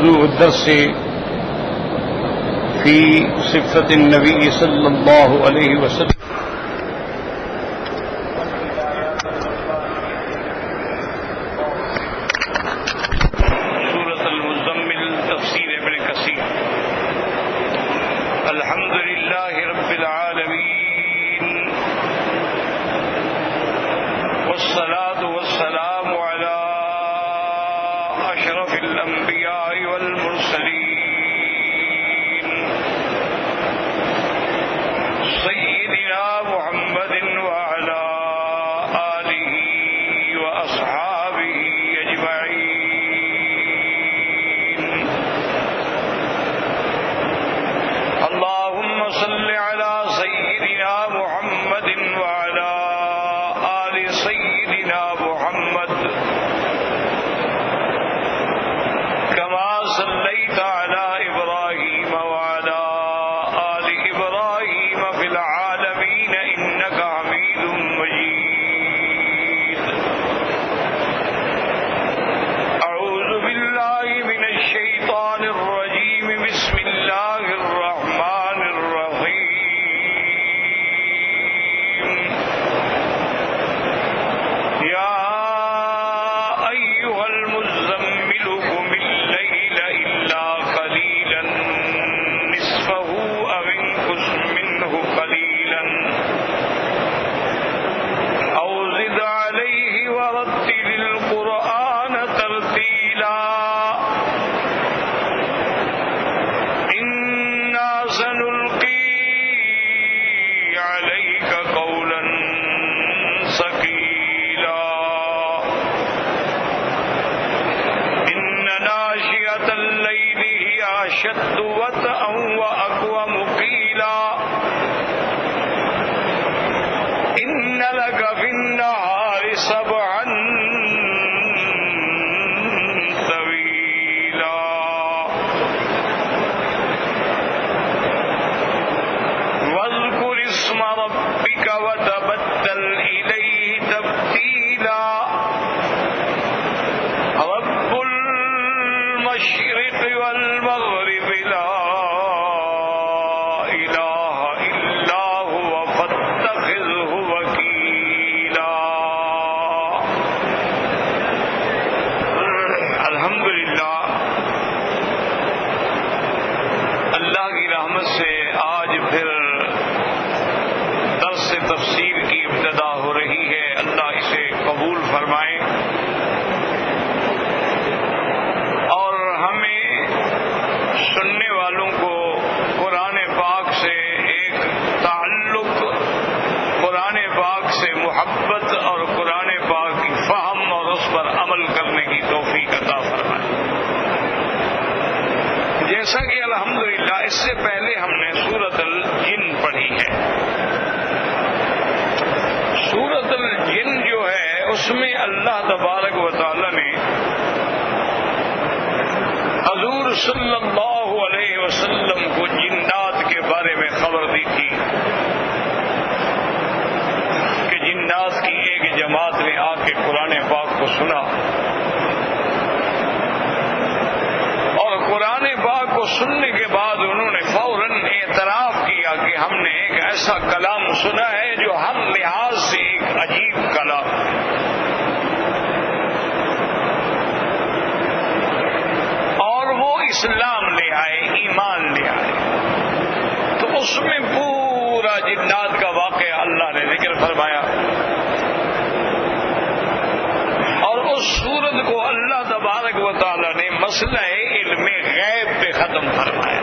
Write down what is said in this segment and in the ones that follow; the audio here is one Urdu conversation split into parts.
موضوع الدرس في صفة النبي صلى الله عليه وسلم سورة المزمل تفسير ابن كثير. الحمد لله رب العالمين والصلاة والسلام على أشرف الأنبياء والمرسلين سيدنا محمد وعلى آله وأصحابه أجمعين. اللهم صل على سيدنا محمد وعلى آل سيدنا محمد كما صليت على إبراهيم وعلى آل إبراهيم في العالمين إنك حميد مجيد. أعوذ بالله من الشيطان الرجيم. بسم الله الرحمن الرحيم. يا أيها المزمل قم الليل إلا قليلا نصفه أو انقص منه قليلا أو زد عليه ورتل القرآن ترتيلا. إنا سنلقي عليك قولا ثقيلا. إن ناشئة الليل هي أشد وطئا وأقوم قيلا. إن لك في النهار سبحا طويلا. واذكر اسم ربك وتبتل إليه تبتيلا. رب المشرق والمغرب لا إله إلا هو فاتخذه وكيلا. الحمدللہ اللہ کی رحمت سے آج پھر درس تفسیر کی ابتدا ہو رہی ہے. اللہ اسے قبول فرمائے اور ہمیں سننے والوں کو قرآن پاک سے ایک تعلق، قرآن پاک سے محبت اور قرآن پاک کی فہم اور اس پر عمل کرنے کی توفیق عطا فرمائے. جیسا کہ الحمدللہ اس سے پہلے ہم نے سورۃ الجن پڑھی ہے. سورۃ الجن جو ہے اس میں اللہ تبارک و تعالی نے حضور صلی اللہ علیہ وسلم کو جنات کے بارے میں خبر دی تھی کہ جنات کی ایک جماعت نے آ کے قرآن پاک کو سنا اور قرآن پاک کو سننے کے بعد انہوں نے فوراً اعتراف کیا کہ ہم نے ایک ایسا کلام سنا ہے جو ہر لحاظ سے ایک عجیب کلام ہے. اور وہ اسلام لے آئے، ایمان لے آئے. تو اس میں پورا جنات کا واقعہ اللہ نے ذکر فرمایا اور اس سورت کو اللہ تبارک و تعالی نے مسئلہ علم غیب پہ ختم فرمایا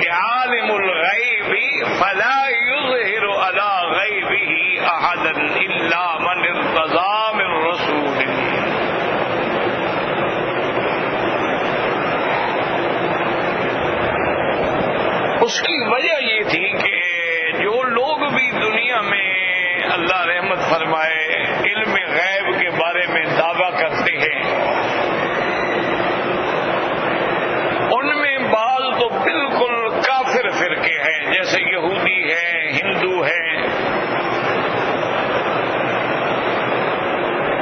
کہ عالم الغیب فلا یظہر علی غیبہ احدا الا من ارتضی من رسول. اس کی وجہ یہ تھی کہ جو لوگ بھی دنیا میں اللہ رحمت فرمائے علم غیب کے بارے میں دعویٰ کرتے ہیں ان میں بعض تو بالکل کافر فرقے ہیں، جیسے یہودی ہیں، ہندو ہیں.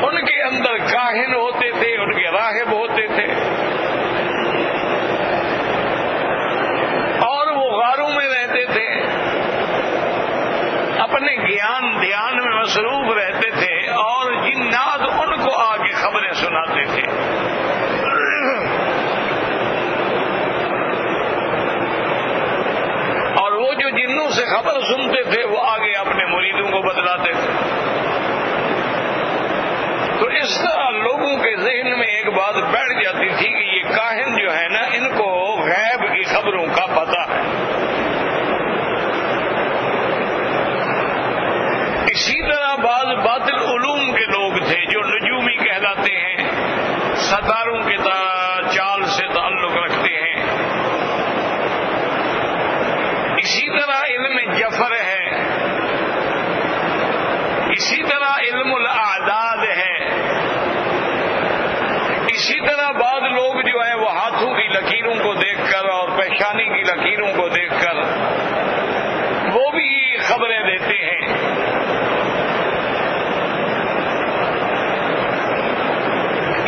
ان کے اندر کاہن ہوتے تھے، ان کے راہب راغب ہوتے تھے اور وہ غاروں میں رہتے تھے، اپنے گیان دھیان میں مصروف رہتے تھے، اور جنات ان کو آ کے خبریں سناتے تھے۔ اور وہ جو جنوں سے خبر سنتے تھے وہ آگے اپنے مریدوں کو بتلاتے تھے۔ تو اس طرح لوگوں کے ذہن میں ایک بات بیٹھ جاتی تھی کہ یہ کاہن جو ہے نا، ان کو غیب کی خبروں کا پتہ ہے۔ اسی طرح بعض باطل علوم کے لوگ تھے جو نجومی کہلاتے ہیں، ستاروں کے چال سے تعلق رکھتے ہیں۔ اسی طرح علم جفر ہے، اسی طرح علم الاعداد ہے، اسی طرح بعض لوگ جو ہیں وہ ہاتھوں کی لکیروں کو دیکھ کر اور پیشانی کی لکیروں کو دیکھ کر وہ بھی خبریں دیتے ہیں۔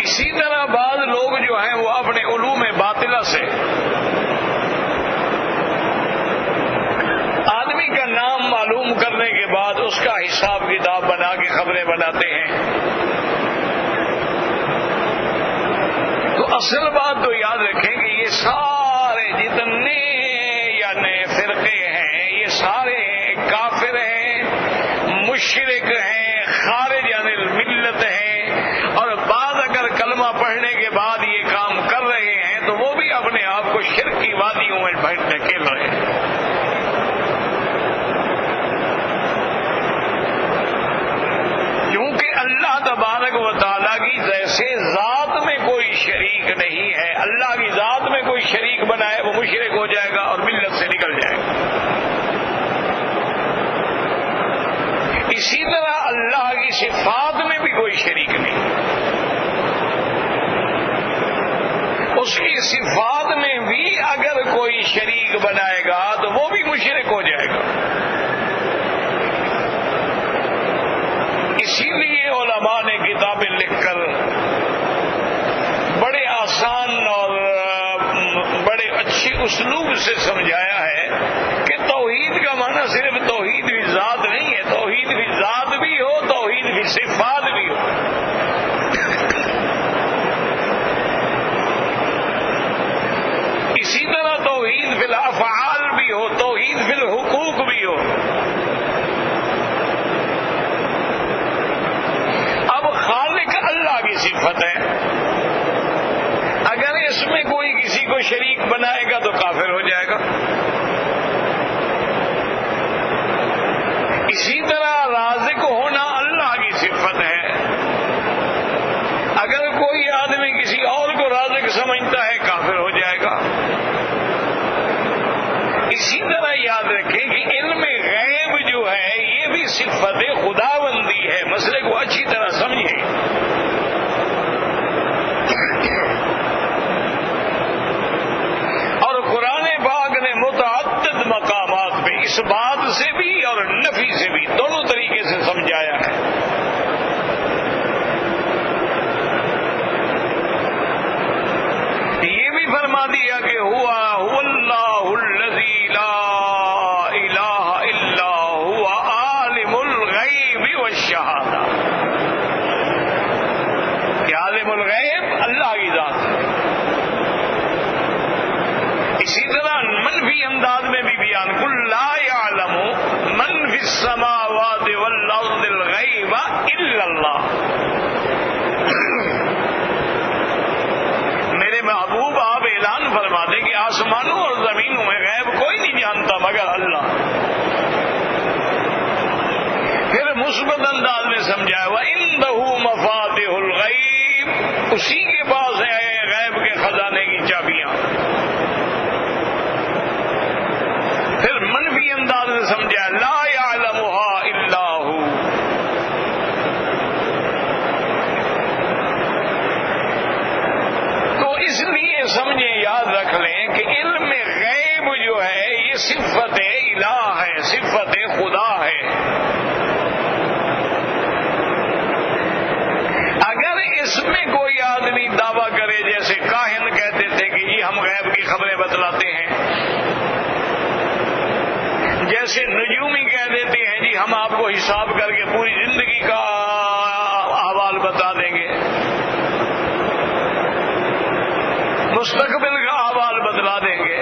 اسی طرح بعض لوگ جو ہیں وہ اپنے علوم باطلہ سے آدمی کا نام معلوم کرنے کے بعد اس کا حساب کتاب بنا کے خبریں بناتے ہیں۔ تو اصل بات تو یاد رکھیں کہ یہ سارے جتنے یعنی فرقے ہیں یہ سارے کافر ہیں، مشرک ہیں، خارج عن الملت ہیں، اور بعد اگر کلمہ پڑھنے کے بعد یہ کام کر رہے ہیں تو وہ بھی اپنے آپ کو شرک کی وادیوں میں ڈھکیل رہے ہیں۔ کیونکہ اللہ تبارک و تعالیٰ کی جیسے ذات میں کوئی شریک نہیں ہے، اللہ کی ذات میں کوئی شریک بنائے وہ مشرک ہو جائے گا اور ملت سے نکل جائے گا۔ اسی طرح اللہ کی صفات میں بھی کوئی شریک نہیں، اس کی صفات میں بھی اگر کوئی شریک بنائے گا تو وہ بھی مشرک ہو جائے گا۔ اسی لیے علماء نے کتابیں لکھ کر بڑے آسان اور بڑے اچھی اسلوب سے سمجھایا ہے کہ توحید کا معنی صرف توحید بھی ذات نہیں ہے، توحید بھی ذات بھی ہو، توحید بھی صفات بھی ہو۔ اسی طرح توحید فی الافعال بھی ہو، توحید فی الحقوق بھی ہو۔ اب خالق اللہ کی صفت ہے، اگر اس میں کوئی کسی کو شریک بنائے گا تو کافر ہو جائے گا۔ اسی طرح رازق ہونا اللہ کی صفت ہے، اگر کوئی آدمی کسی اور کو رازق سمجھتا ہے کافر ہو جائے گا۔ اسی طرح یاد رکھیں کہ علم غیب جو ہے یہ بھی صفت خداوندی ہے، مسئلے کو اچھی طرح سمجھیں۔ اور قرآن پاک نے متعدد مقامات پہ اس بات سے بھی اور نفی سے بھی دونوں طریقے سے سمجھایا ہے۔ یہ بھی فرما دیا کہ ہوا اللہ الذی لا الہ الا ہوا عالم الغیب والشہادہ، کہ عالم الغیب اللہ کی ذات ہے۔ اسی طرح منفی انداز میں بھی بیان قل لا یعلم من فی السماوات والارض الغیب الا اللہ، میرے محبوب آپ اعلان فرما دیں کہ آسمانوں اور زمینوں میں غیب کوئی نہیں جانتا مگر اللہ۔ پھر مثبت انداز میں سمجھایا وَإِنَّهُ مَفَاتِحُ الْغَيْبِ، اسی کے پاس ہے غیب کے خزانے کی چابیاں۔ پھر منفی انداز میں سمجھایا لا يعلمها الا هو، تو اس لیے سمجھیں، یاد رکھ لیں کہ علم غیب جو ہے یہ صفت الہ ہے، صفت خدا ہے۔ اگر اس میں کوئی آدمی دعویٰ حساب کر کے پوری زندگی کا احوال بتا دیں گے، مستقبل کا احوال بتلا دیں گے.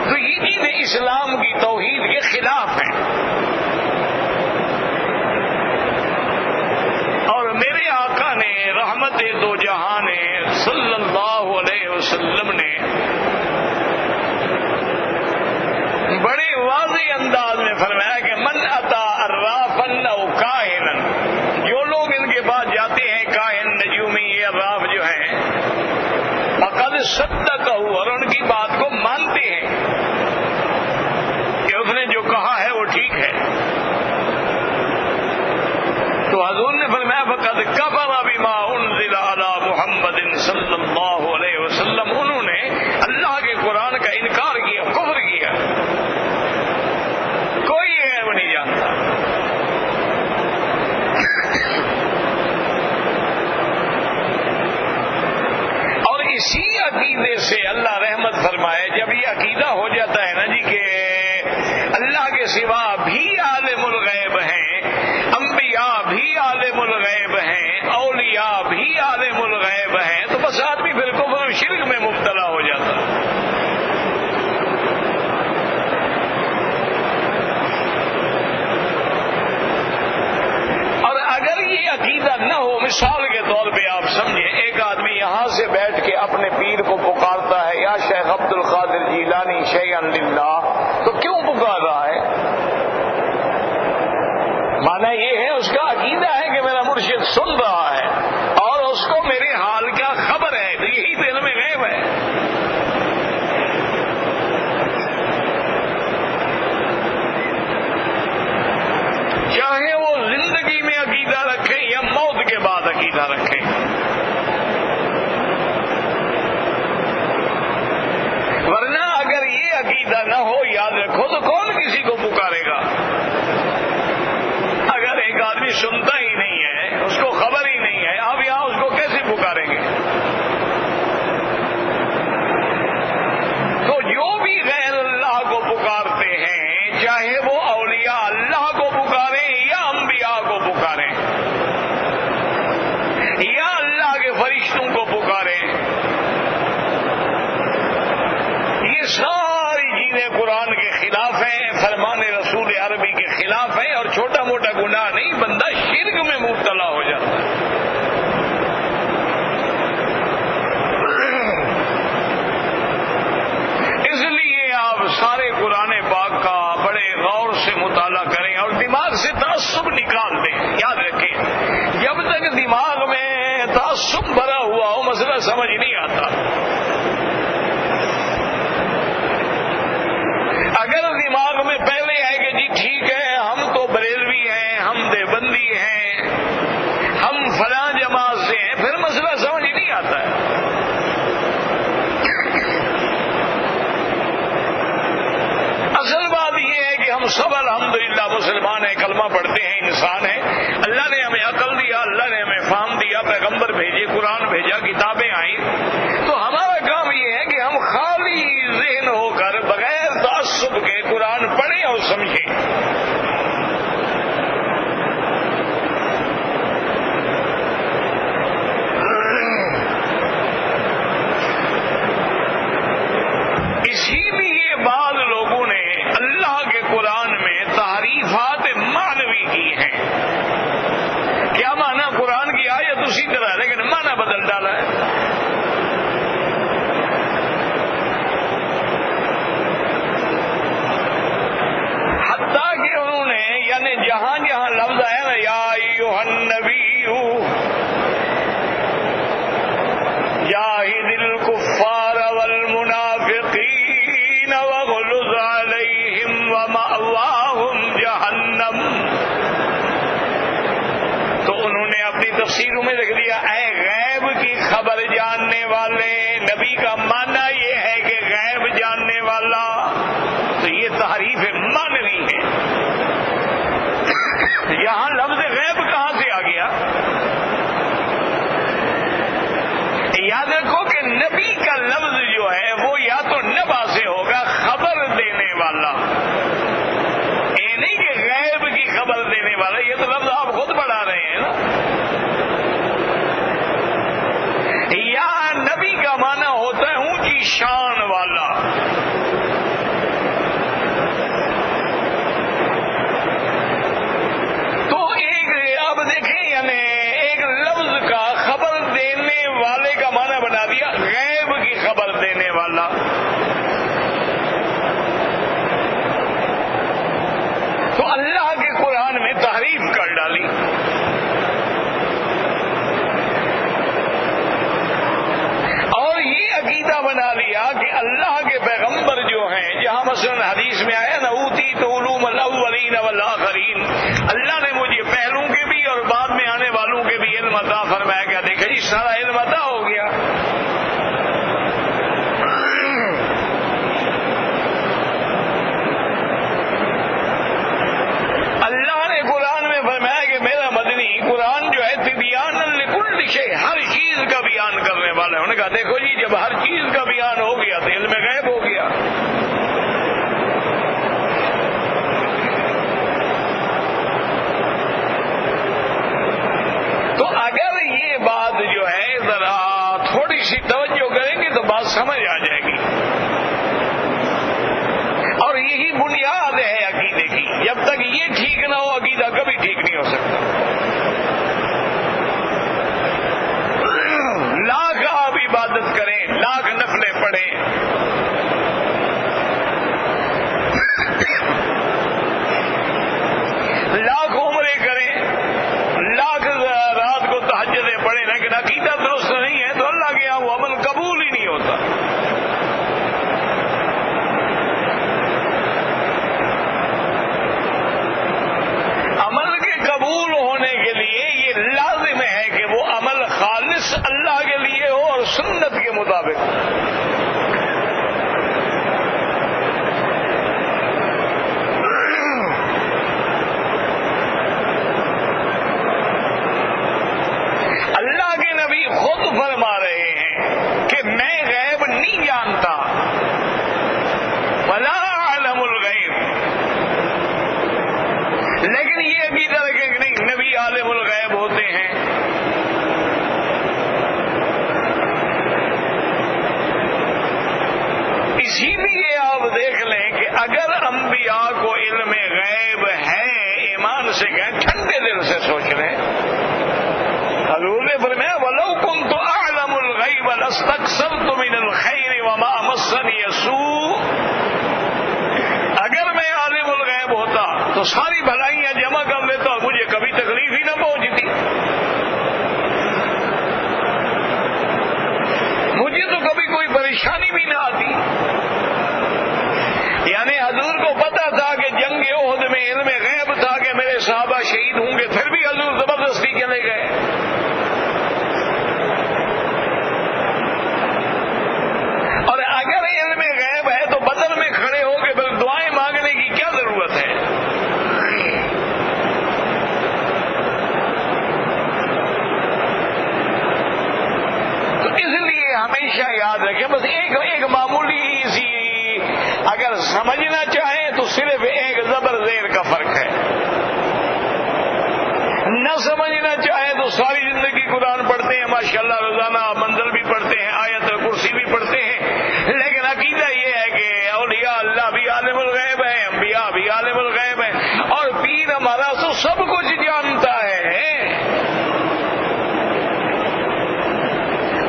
تو یہ دین اسلام کی توحید کے خلاف ہیں. اور میرے آقا نے رحمت دو جہاں نے صلی اللہ علیہ وسلم نے بڑے واضح انداز میں فرمایا کہ من اتا عرافا او کاہنا، جو لوگ ان کے پاس جاتے ہیں کاہن نجومی یہ عراف جو ہیں، فقد صدقہ، اور ان کی بات کو مانتے ہیں کہ اس نے جو کہا ہے وہ ٹھیک ہے، تو حضور نے فرمایا فقد کفر بما انزل علی محمد صلی اللہ علیہ وسلم، انہوں نے اللہ کے قرآن کا انکار کیا، کفر کیا. کوئی غیب نہیں جانتا. اور اسی عقیدے سے اللہ رحمت فرمائے، جب یہ عقیدہ ہو جاتا ہے نا جی کہ اللہ کے سوا بھی عالم الغیب ہیں، انبیاء بھی عالم الغیب ہیں، اولیاء بھی عالم الغیب ہیں، تو بس آدمی پھر کفر و شرک میں مبتلا ہو جاتا ہے. اور اگر یہ عقیدہ نہ ہو، مثال کے طور پہ آپ سمجھیں، ایک آدمی یہاں سے بیٹھ کے اپنے پیر کو پکارتا ہے یا شیخ عبد القادر جیلانی شیئا للہ، تو کیوں پکار رہا ہے؟ مانا یہ ہے اس کا عقیدہ ہے کہ میرا مرشد سن رہا ہے اور اس کو میرے حال کا خبر ہے، تو یہی تو علم غیب ہے. چاہے وہ زندگی میں عقیدہ رکھیں یا موت کے بعد عقیدہ رکھیں. ورنہ اگر یہ عقیدہ نہ ہو، یاد رکھو، تو کون کسی کو پکارے گا؟ اگر ایک آدمی سنتا ہی نہیں ہے، اس کو خبر ہی نہیں ہے، آپ یہاں اس کو کیسے پکاریں گے؟ تو جو بھی غیر اللہ کو پکارتے ہیں، چاہے وہ اولیاء اللہ کو پکاریں یا انبیاء کو پکاریں یا اللہ کے فرشتوں کو پکاریں، یہ ساری چیزیں قرآن کے خلاف ہیں، فرمان رسول عربی کے خلاف ہیں، اور چھوٹا موٹا گناہ نہیں، بندہ شرک میں مبتلا ہو جاتا ہے. اس لیے آپ سارے قرآن پاک کا بڑے غور سے مطالعہ کریں اور دماغ سے تعصب نکال دیں. یاد رکھیں، جب تک دماغ میں تعصب بھرا ہوا ہو مسئلہ سمجھ نہیں آتا. اگر دماغ میں پہلے ہے کہ جی ٹھیک ہے ہم تو بریلوی ہیں، ہم دیوبندی ہیں، ہم فلاں جماعت سے ہیں، پھر مسئلہ سمجھ نہیں آتا ہے. اصل بات یہ ہے کہ ہم سب الحمدللہ مسلمان ہیں، کلمہ پڑھتے ہیں، انسان ہیں. اللہ نے ہمیں عقل دیا، اللہ نے ہمیں فہم دیا، پیغمبر بھیجے، قرآن بھیجا، کتابیں آئیں. تو ہمارا کام یہ ہے کہ ہم خالی ذہن ہو کر بغیر تعصب کے قرآن پڑھیں اور سمجھیں. اسی لیے بعض لوگوں نے اللہ کے قرآن میں تحریفات معنوی کی ہیں. کیا معنی؟ قرآن کی آیت اسی طرح لیکن معنی بدل ڈالا ہے. حتیٰ کہ انہوں نے یعنی جہاں جہاں لفظ ہے نا یا ایھا النبی جاہد الکفار والمنافقین واغلظ علیہم ومأواہم جہنم، تو انہوں نے اپنی تفسیروں میں لکھ دیا اے غیب کی خبر جاننے والے. نبی کا معنی یہ ہے کہ غیب جاننے والا، تو یہ تحریف معنوی ہے. یہاں لفظ غیب کہاں سے آ گیا؟ یاد رکھو کہ نبی کا لفظ جو ہے وہ یا تو نبا سے ہوگا، خبر دینے والا. یہ نہیں کہ غیب بڑھا رہے, یہ تو لفظ آپ خود بڑھا رہے ہیں نا. یا نبی کا معنی ہوتا ہے اونچی شان والا. تو ایک اب دیکھیں یعنی ایک لفظ کا خبر دینے والے کا معنی بنا دیا غیب کی خبر دینے والا. تو اللہ کے قرآن میں تحریف کر ڈالی. اور یہ عقیدہ بنا لیا کہ اللہ کے پیغمبر جو ہیں, جہاں مثلا حدیث میں آیا نا اوتی تو علوم الاولین والآخرین, اللہ نے مجھے پہلوں کے بھی اور بعد میں آنے والوں کے بھی علم عطا فرمایا. کیا دیکھا جی, سارا علم عطا ہو گیا. اللہ نے قرآن میں فرمایا کہ میرا مدنی قرآن جو ہے تبیان لکل شیء, ہر چیز کا بیان کرنے والا ہے. انہوں نے کہا دیکھو جی, جب ہر چیز کا بیان ہو گیا تو علم غیب ہو گیا. تو اگر یہ بات جو ہے ذرا تھوڑی سی توجہ کریں گے تو بات سمجھ آ جائے گی. اور یہی بنیاد ہے عقیدے کی. جب تک یہ ٹھیک نہ ہو عقیدہ کبھی ٹھیک نہیں ہو سکتا. لاکھ آپ عبادت کریں, لاکھ نفلیں پڑھیں, لاکھ عمرے کریں, لاکھ رات کو تہجدیں پڑھیں, لیکن عقیدہ درست نہیں ہے تو اللہ کے یہاں وہ عمل قبول ہی نہیں ہوتا. عمل کے قبول ہونے کے لیے یہ لازم ہے کہ وہ عمل خالص اللہ کے لیے ہو اور سنت کے مطابق. اللہ کے نبی خود فرما رہے ہیں کہ میں غیب نہیں جانتا, ولا اعلم الغیب. لیکن یہ عقیدہ رکھیں کہ نہیں نبی عالم الغیب ہوتے ہیں. اسی لیے آپ دیکھ لیں کہ اگر انبیاء کو علم غیب ہے, ایمان سے کہیں, ٹھنڈے دل سے سوچ رہے ہیں. حضور نے فرمایا وَلَوْ كُنْتُ أَعْلَمُ الْغَيْبَ لَاسْتَكْثَرْتُ مِنَ الْخَيْرِ وَمَا مَسَّنِيَ السُّوءُ. اگر میں عالم الغیب ہوتا تو ساری بھلائیاں جمع کر لیتا اور مجھے کبھی تکلیف ہی نہ پہنچتی. مجھے تو کبھی کوئی پریشانی بھی نہ آتی. یعنی حضور کو پتا تھا کہ جنگ احد میں علم غیب تھا کہ میرے صحابہ شہید ہوں گے, پھر بھی حضور زبردستی چلے گئے. اور اگر علم غیب ہے تو بدل میں کھڑے ہو کے بس دعائیں مانگنے کی کیا ضرورت ہے. تو اس لیے ہمیشہ یاد رکھیں, بس ایک معمولی سی اگر سمجھنا چاہیں تو صرف ایک زبر زیر کا فرق ہے. نہ سمجھنا چاہیں تو ساری زندگی قرآن پڑھتے ہیں ماشاءاللہ, روزانہ منزل بھی پڑھتے ہیں, آیت الکرسی بھی پڑھتے ہیں, لیکن عقیدہ یہ ہے کہ اولیاء اللہ بھی عالم الغیب ہیں, انبیاء بھی عالم الغیب ہیں, اور پیر ہمارا تو سب کچھ جانتا ہے.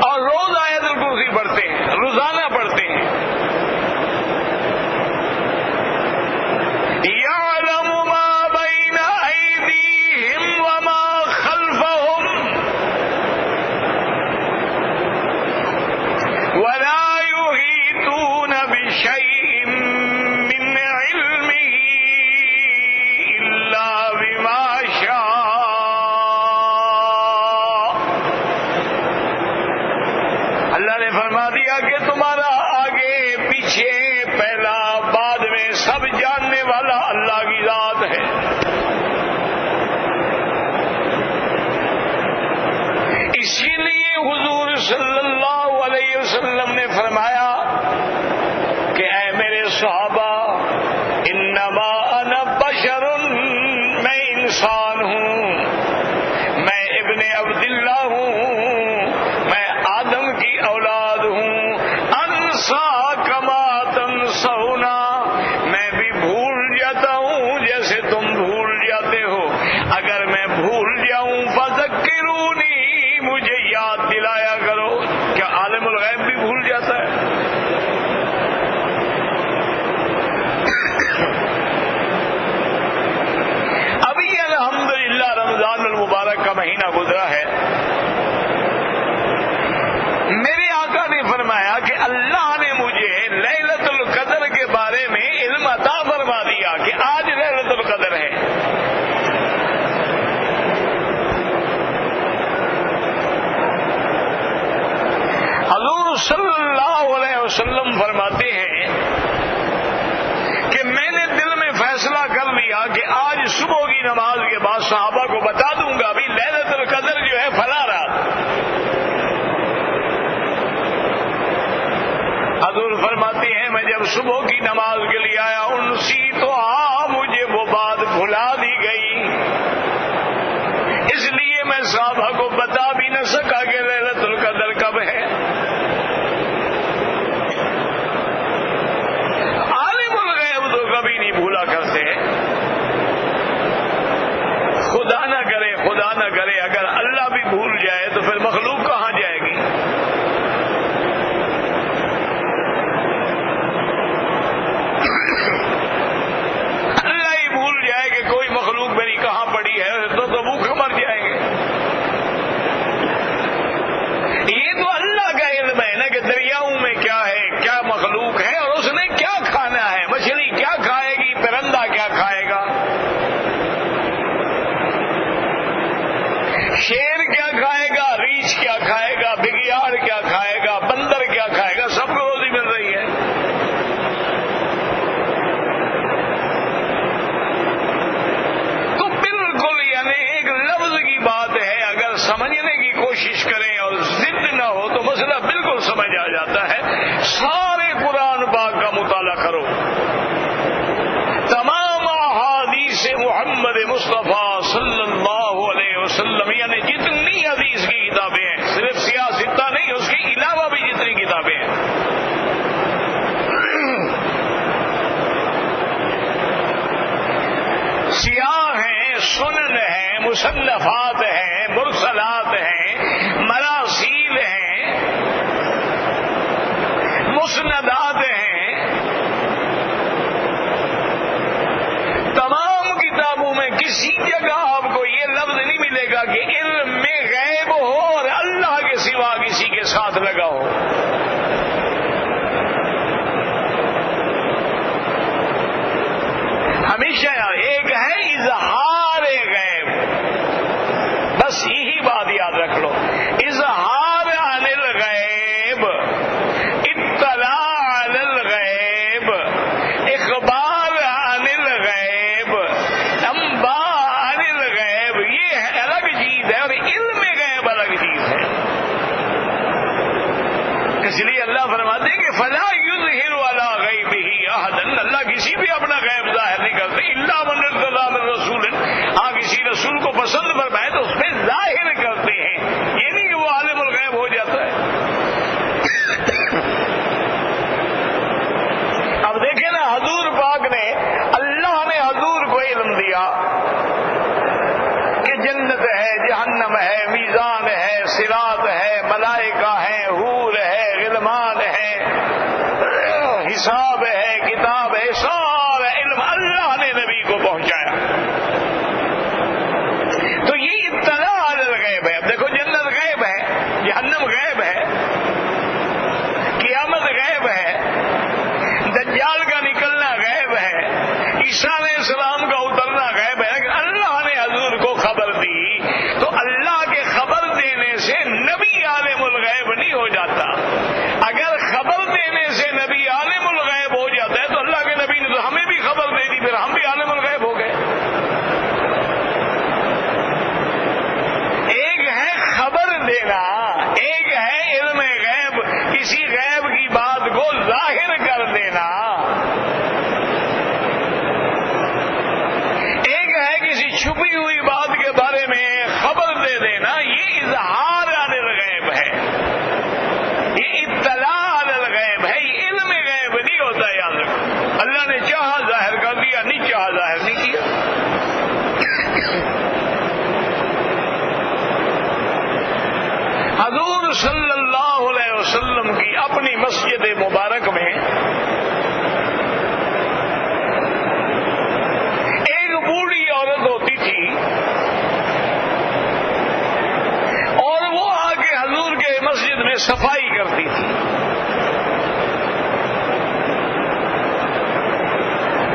اور روز آیت الکرسی پڑھتے ہیں, روزانہ پڑھتے ہیں. يَعْلَمُ مَا بَيْنَ أَيْدِيهِمْ وَمَا خَلْفَهُمْ وَلَا يُحِيطُونَ بِشَيْءٍ مِّنْ عِلْمِهِ إِلَّا بِمَا شَاءَ. اللہ نے فرما دیا کہ تمہارا آگے پیچھے پہلا بعد میں سب جاننے والا اللہ کی ذات ہے. اسی لیے حضور صلی اللہ علیہ وسلم نے فرمایا کہ اے میرے صحابہ, انما انا بشر, میں انسان عبد اللہ ہوں، میں آدم کی اولاد ہوں، انسا کما تنسونا، میں بھی بھول جاتا ہوں جیسے تم بھول جاتے ہو، اگر میں بھول جاؤں فذکرونی، مجھے یاد دلایا کرو۔ کیا عالم الغیب بھی بھول جاتا ہے؟ ابھی الحمدللہ رمضان المبارک کا مہینہ گزرا ہے، میرے آقا نے فرمایا کہ اللہ نے مجھے لیلۃ القدر کے بارے میں علم عطا فرما دیا کہ آج لیلۃ القدر ہے۔ حضور صلی اللہ علیہ وسلم فرماتے ہیں کہ میں نے دل میں فیصلہ کر لیا کہ آج صبح کی نماز کے بعد صحابہ کو بتا دوں گا بھی لیلۃ القدر جو ہے فلاں رات۔ حضور فرماتے ہیں میں جب صبح کی نماز کے لیے آیا، انسی تو مجھے وہ بات بھلا دی گئی، اس لیے میں صحابہ کو بتا بھی نہ سکا کہ لیلۃ القدر کب ہے۔ عالم الغیب تو کبھی نہیں بھولا کرتے، خدا نہ کرے خدا نہ کرے اگر اللہ بھی بھول جائے تو پھر مخلوق کہاں جائے گی؟ اللہ ہی بھول جائے کہ کوئی مخلوق میری کہاں پڑی ہے تو بھوکے مر جائیں گے۔ یہ تو اللہ کا علم ہے نا کہ دریاؤں میں کیا ہے، کیا مخلوق ہے اور اس نے کیا کھانا ہے، مچھلی کیا کھائے گی، پرندہ کیا کھائے گا، شیر کیا کھائے گا، ریچھ کیا کھائے گا، بگیاڑ کیا کھائے گا، بندر کیا کھائے گا، سب کو روزی مل رہی ہے۔ تو بالکل یعنی ایک لفظ کی بات ہے، اگر سمجھنے کی کوشش کریں اور ضد نہ ہو تو مسئلہ بالکل سمجھ آ جاتا ہے۔ سارے قرآن پاک کا مطالعہ کرو، تمام احادیث محمد مصطفیٰ صلی اللہ علیہ وسلم، یعنی جتنی حدیث کی کتابیں ہیں، صرف سیاستہ نہیں، اس کے علاوہ بھی جتنی کتابیں ہیں، سیاح ہیں، سنن ہیں، مصنفات ہیں، مرسلات ہیں، مراسیل ہیں، مسندات ہیں، تمام کتابوں میں کسی جگہ آپ کو یہ لفظ نہیں ملے گا کہ علم میں غیب ہو اور اللہ کے سوا کسی کے ساتھ لگا ہو۔ ہمیشہ ایک ہے اظہار غیب، بس یہی بات یاد رکھ لو، اظہار عن الغیب، اطلاع عن الغیب، اخبار عن الغیب، انباء عن الغیب، یہ الگ چیز ہے اور علم غیب الگ چیز ہے۔ اس لیے اللہ فرماتے ہیں کہ فلا یظہر علی غیبہ احدا، اللہ کسی بھی اپنا غیب ظاہر نہیں کرتے، الا من ارتضی من رسول، ہاں کسی رسول کو پسند فرمائے تو اس پہ ظاہر کرتے ہیں، یہ نہیں کہ وہ عالم الغیب ہو جاتا ہے۔ اب دیکھیں نا، حضور پاک نے، اللہ نے حضور کو علم دیا کہ جنت ہے، جہنم ہے، میزان ہے، صراط ہے، ملائکہ ہیں، حور ہے، غلمان ہے، حساب ہے، کتاب ہے، سارا علم اللہ نے نبی کو پہنچایا۔ تو یہ اطلاع علی الغیب ہے۔ اب دیکھو، جنت غیب ہے، جہنم غیب ہے، قیامت غیب ہے، دجال کا نکلنا غیب ہے، عیسیٰ علیہ السلام کا اترنا غیب ہے، لیکن اللہ نے حضور کو خبر دی۔ تو اللہ کے خبر دینے سے نبی عالم الغیب نہیں ہو جاتا۔ اگر خبر دینے سے نبی عالم الغیب ہو جاتا ہے تو اللہ کے نبی نے تو ہمیں بھی خبر دے دی، پھر ہم بھی عالم الغیب ہو گئے۔ ایک ہے خبر دینا، ایک ہے علم غیب، کسی غیب کی بات کو ظاہر کر دینا، ایک ہے کسی چھپی ہوئی بات کے بارے میں خبر دے دینا، یہ وسلم کی اپنی مسجد مبارک میں ایک بوڑھی عورت ہوتی تھی اور وہ آ کے حضور کے مسجد میں صفائی کرتی تھی.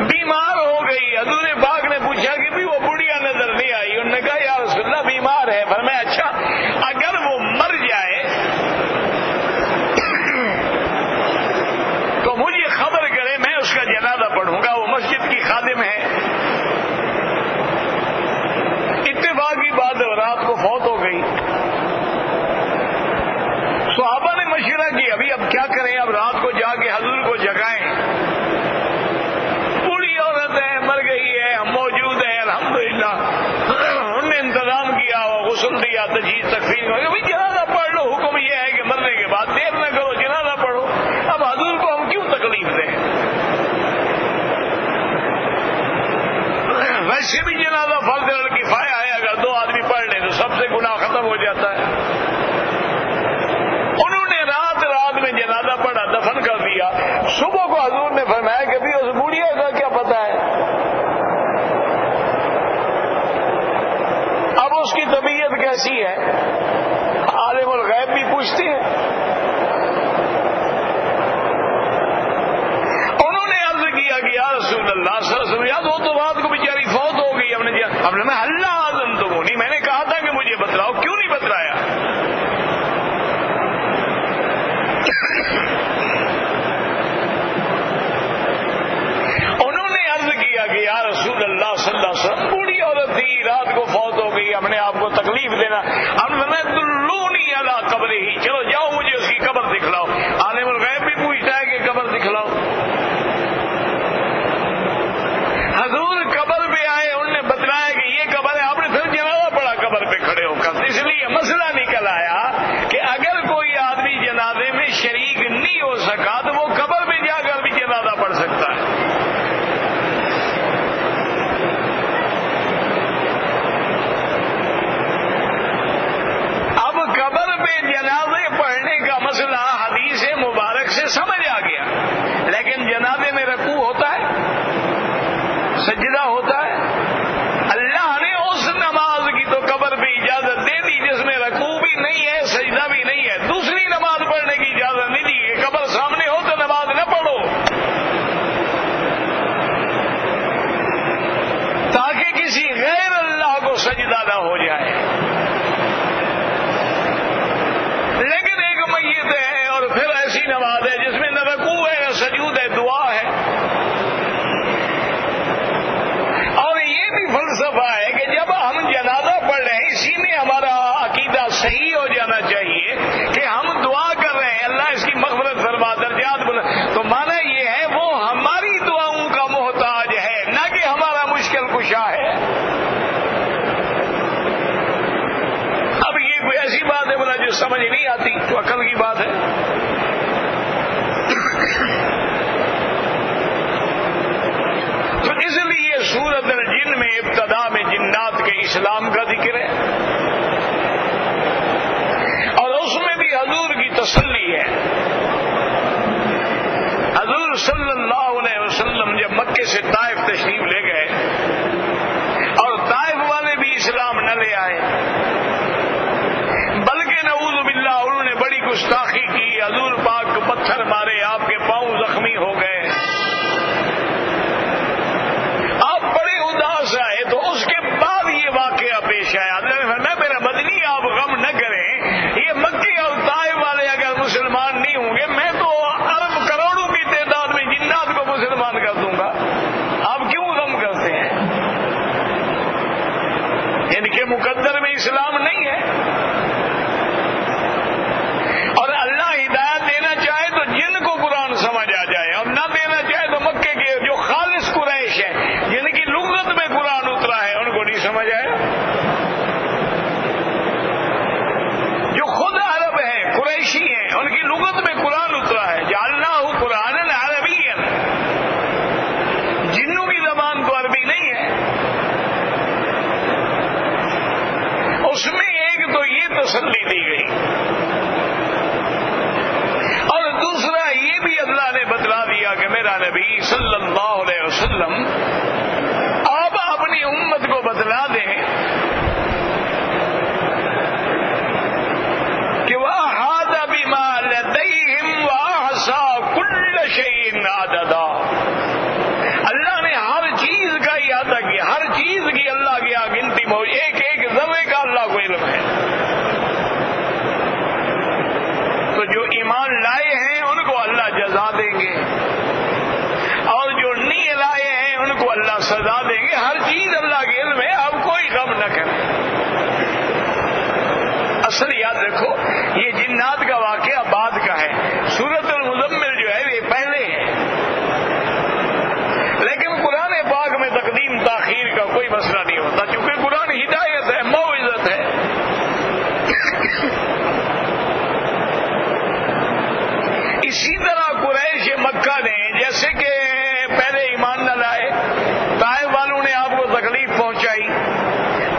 بیمار ہو گئی. حضور پاک نے پوچھا کہ بھی وہ بڑھیا نظر نہیں آئی. انہوں نے کہا یا رسول اللہ بیمار ہے. فرمایا اچھا اگر وہ مر جائے تو مجھے خبر کرے, میں اس کا جنازہ پڑھوں گا. وہ مسجد کی خادم ہے. اتفاق کی بات ہے رات کو فوت ہو گئی. صحابہ نے مشورہ کیا ابھی اب کیا کریں, اب رات کو جا کے حضور کو جگائیں. بوڑھی عورت ہے, مر گئی ہے, ہم موجود ہیں الحمدللہ. انہوں نے انتظام کیا, غسل دیا, تجہیز تکفین. بھائی جنازہ پڑھ لو, حکم یہ ہے کہ مرنے کے بعد دیر نہ کرو, جنازہ پڑھو. اب حضور کو ہم کیوں تکلیف دیں؟ ویسے بھی جنازہ فرض کفایہ ہے, اگر 2 آدمی پڑھ لیں تو سب سے گناہ ختم ہو جاتا ہے. انہوں نے رات میں جنازہ پڑھا, دفن کر دیا. صبح کو حضور نے فرمایا کہ بھی اس بوڑھیا کا کیا پتہ ہے, اب اس کی طبیعت کیسی ہے. عالم الغیب بھی پوچھتے ہیں. انہوں نے عرض کیا کہ یا رسول اللہ صلی اللہ علیہ وسلم, یاد ہو تو رات کو بیچاری فوت ہو گئی. ہم نے اللہ اعظم تو نہیں, میں نے کہا تھا کہ مجھے بتلاؤ, کیوں نہیں بتلایا؟ انہوں نے عرض کیا کہ یا رسول اللہ صلی اللہ علیہ وسلم بوڑھی عورت تھی, رات کو فوت ہو گئی, ہم نے آپ کو تکلیف دینا. ہم نے دلونی علی قبر ہی, چلو جاؤ مجھے اس کی قبر دکھلاؤ. عالم الغیب بھی پوچھتا ہے کہ قبر دکھلاؤ. حضور قبر پہ آئے, انہوں نے بتلایا کہ یہ قبر ہے. آپ نے پھر جنازہ پڑا قبر پہ کھڑے ہو کر. اس لیے مسئلہ نکل آیا کہ اگر کوئی آدمی جنازے میں شریک نہیں ہو سکا تو وہ قبر پہ جا کر بھی جنازہ پڑھ سکتا ہے. اب قبر پہ جنازے پڑھنے کا مسئلہ حدیث مبارک سے سمجھ آ گیا, لیکن جنازے میں رکوع ہوتا ہے, سجدہ ہوتا ہے. اللہ نے اس نماز کی تو قبر پہ اجازت دے دی جس میں رکوع بھی نہیں ہے, سجدہ بھی نہیں ہے. دوسری نماز پڑھنے کی اجازت نہیں دی کہ قبر سامنے ہو تو نماز نہ پڑھو, تاکہ کسی غیر اللہ کو سجدہ نہ ہو جائے. لیکن ایک میت ہے اور پھر ایسی نماز ہے جس میں نہ رکوع ہے نہ سجود ہے, دعا ہے. اور یہ بھی فلسفہ ہے کہ جب ہم جنازہ پڑھ رہے ہیں اسی میں ہمارا عقیدہ صحیح ہو جانا چاہیے کہ ہم دعا کر رہے ہیں اللہ اس کی مغفرت فرما, درجات بلند. تو معنی یہ ہے وہ ہماری دعاؤں کا محتاج ہے, نہ کہ ہمارا مشکل کشا ہے. اب یہ کوئی ایسی بات ہے بولا جو سمجھ نہیں آتی, تو عقل کی بات ہے. تو اس لیے سورۃ الجن میں ابتدا میں جنات کے اسلام کا ذکر ہے, اور اس میں بھی حضور کی تسلی ہے. حضور صلی اللہ علیہ وسلم جب مکے سے طائف تشریف لے گئے اور طائف والے بھی اسلام نہ لے آئے, بلکہ نعوذ باللہ انہوں نے بڑی گستاخی کی. حضور پاک کو پتھر مارے, آپ کے پاؤں زخمی ہو گئے, آپ بڑے اداس آئے. تو اس کے بعد یہ واقعہ پیش آیا. اللہ نے فرمایا میرا مدنی آپ غم نہ کریں, یہ مکے اور طائف والے اگر مسلمان نہیں ہوں گے, میں تو ارب کروڑوں کی تعداد میں جنات کو میرا نبی صلی اللہ علیہ وسلم آپ اپنی امت کو بتلا دیں کہ وَأَحَاطَ بِمَا لَدَيْهِمْ وَأَحْصَىٰ كُلَّ شَيْءٍ عَدَدًا. اللہ نے ہر چیز کا احاطہ کیا، ہر چیز کی اللہ کی گنتی موجود، ایک ایک ذرے کا اللہ کو علم ہے. تو جو ایمان لائے ہیں ان کو اللہ جزا دیں گے، اور جو نہیں لائے ہیں ان کو اللہ سزا دیں گے. ہر چیز اللہ کے علم ہے، اب کوئی غم نہ کرے. اصل یاد رکھو یہ جنات کا واقعہ بعد کا ہے، سورۃ المزمل جو ہے یہ پہلے ہے. لیکن قرآن پاک میں تقدیم تاخیر کا کوئی مسئلہ نہیں ہوتا، چونکہ قرآن ہدایت ہے، موعظت ہے. اسی طرح قریش مکہ نے جیسے کہ پہلے ایمان نہ لائے، طائف والوں نے آپ کو تکلیف پہنچائی،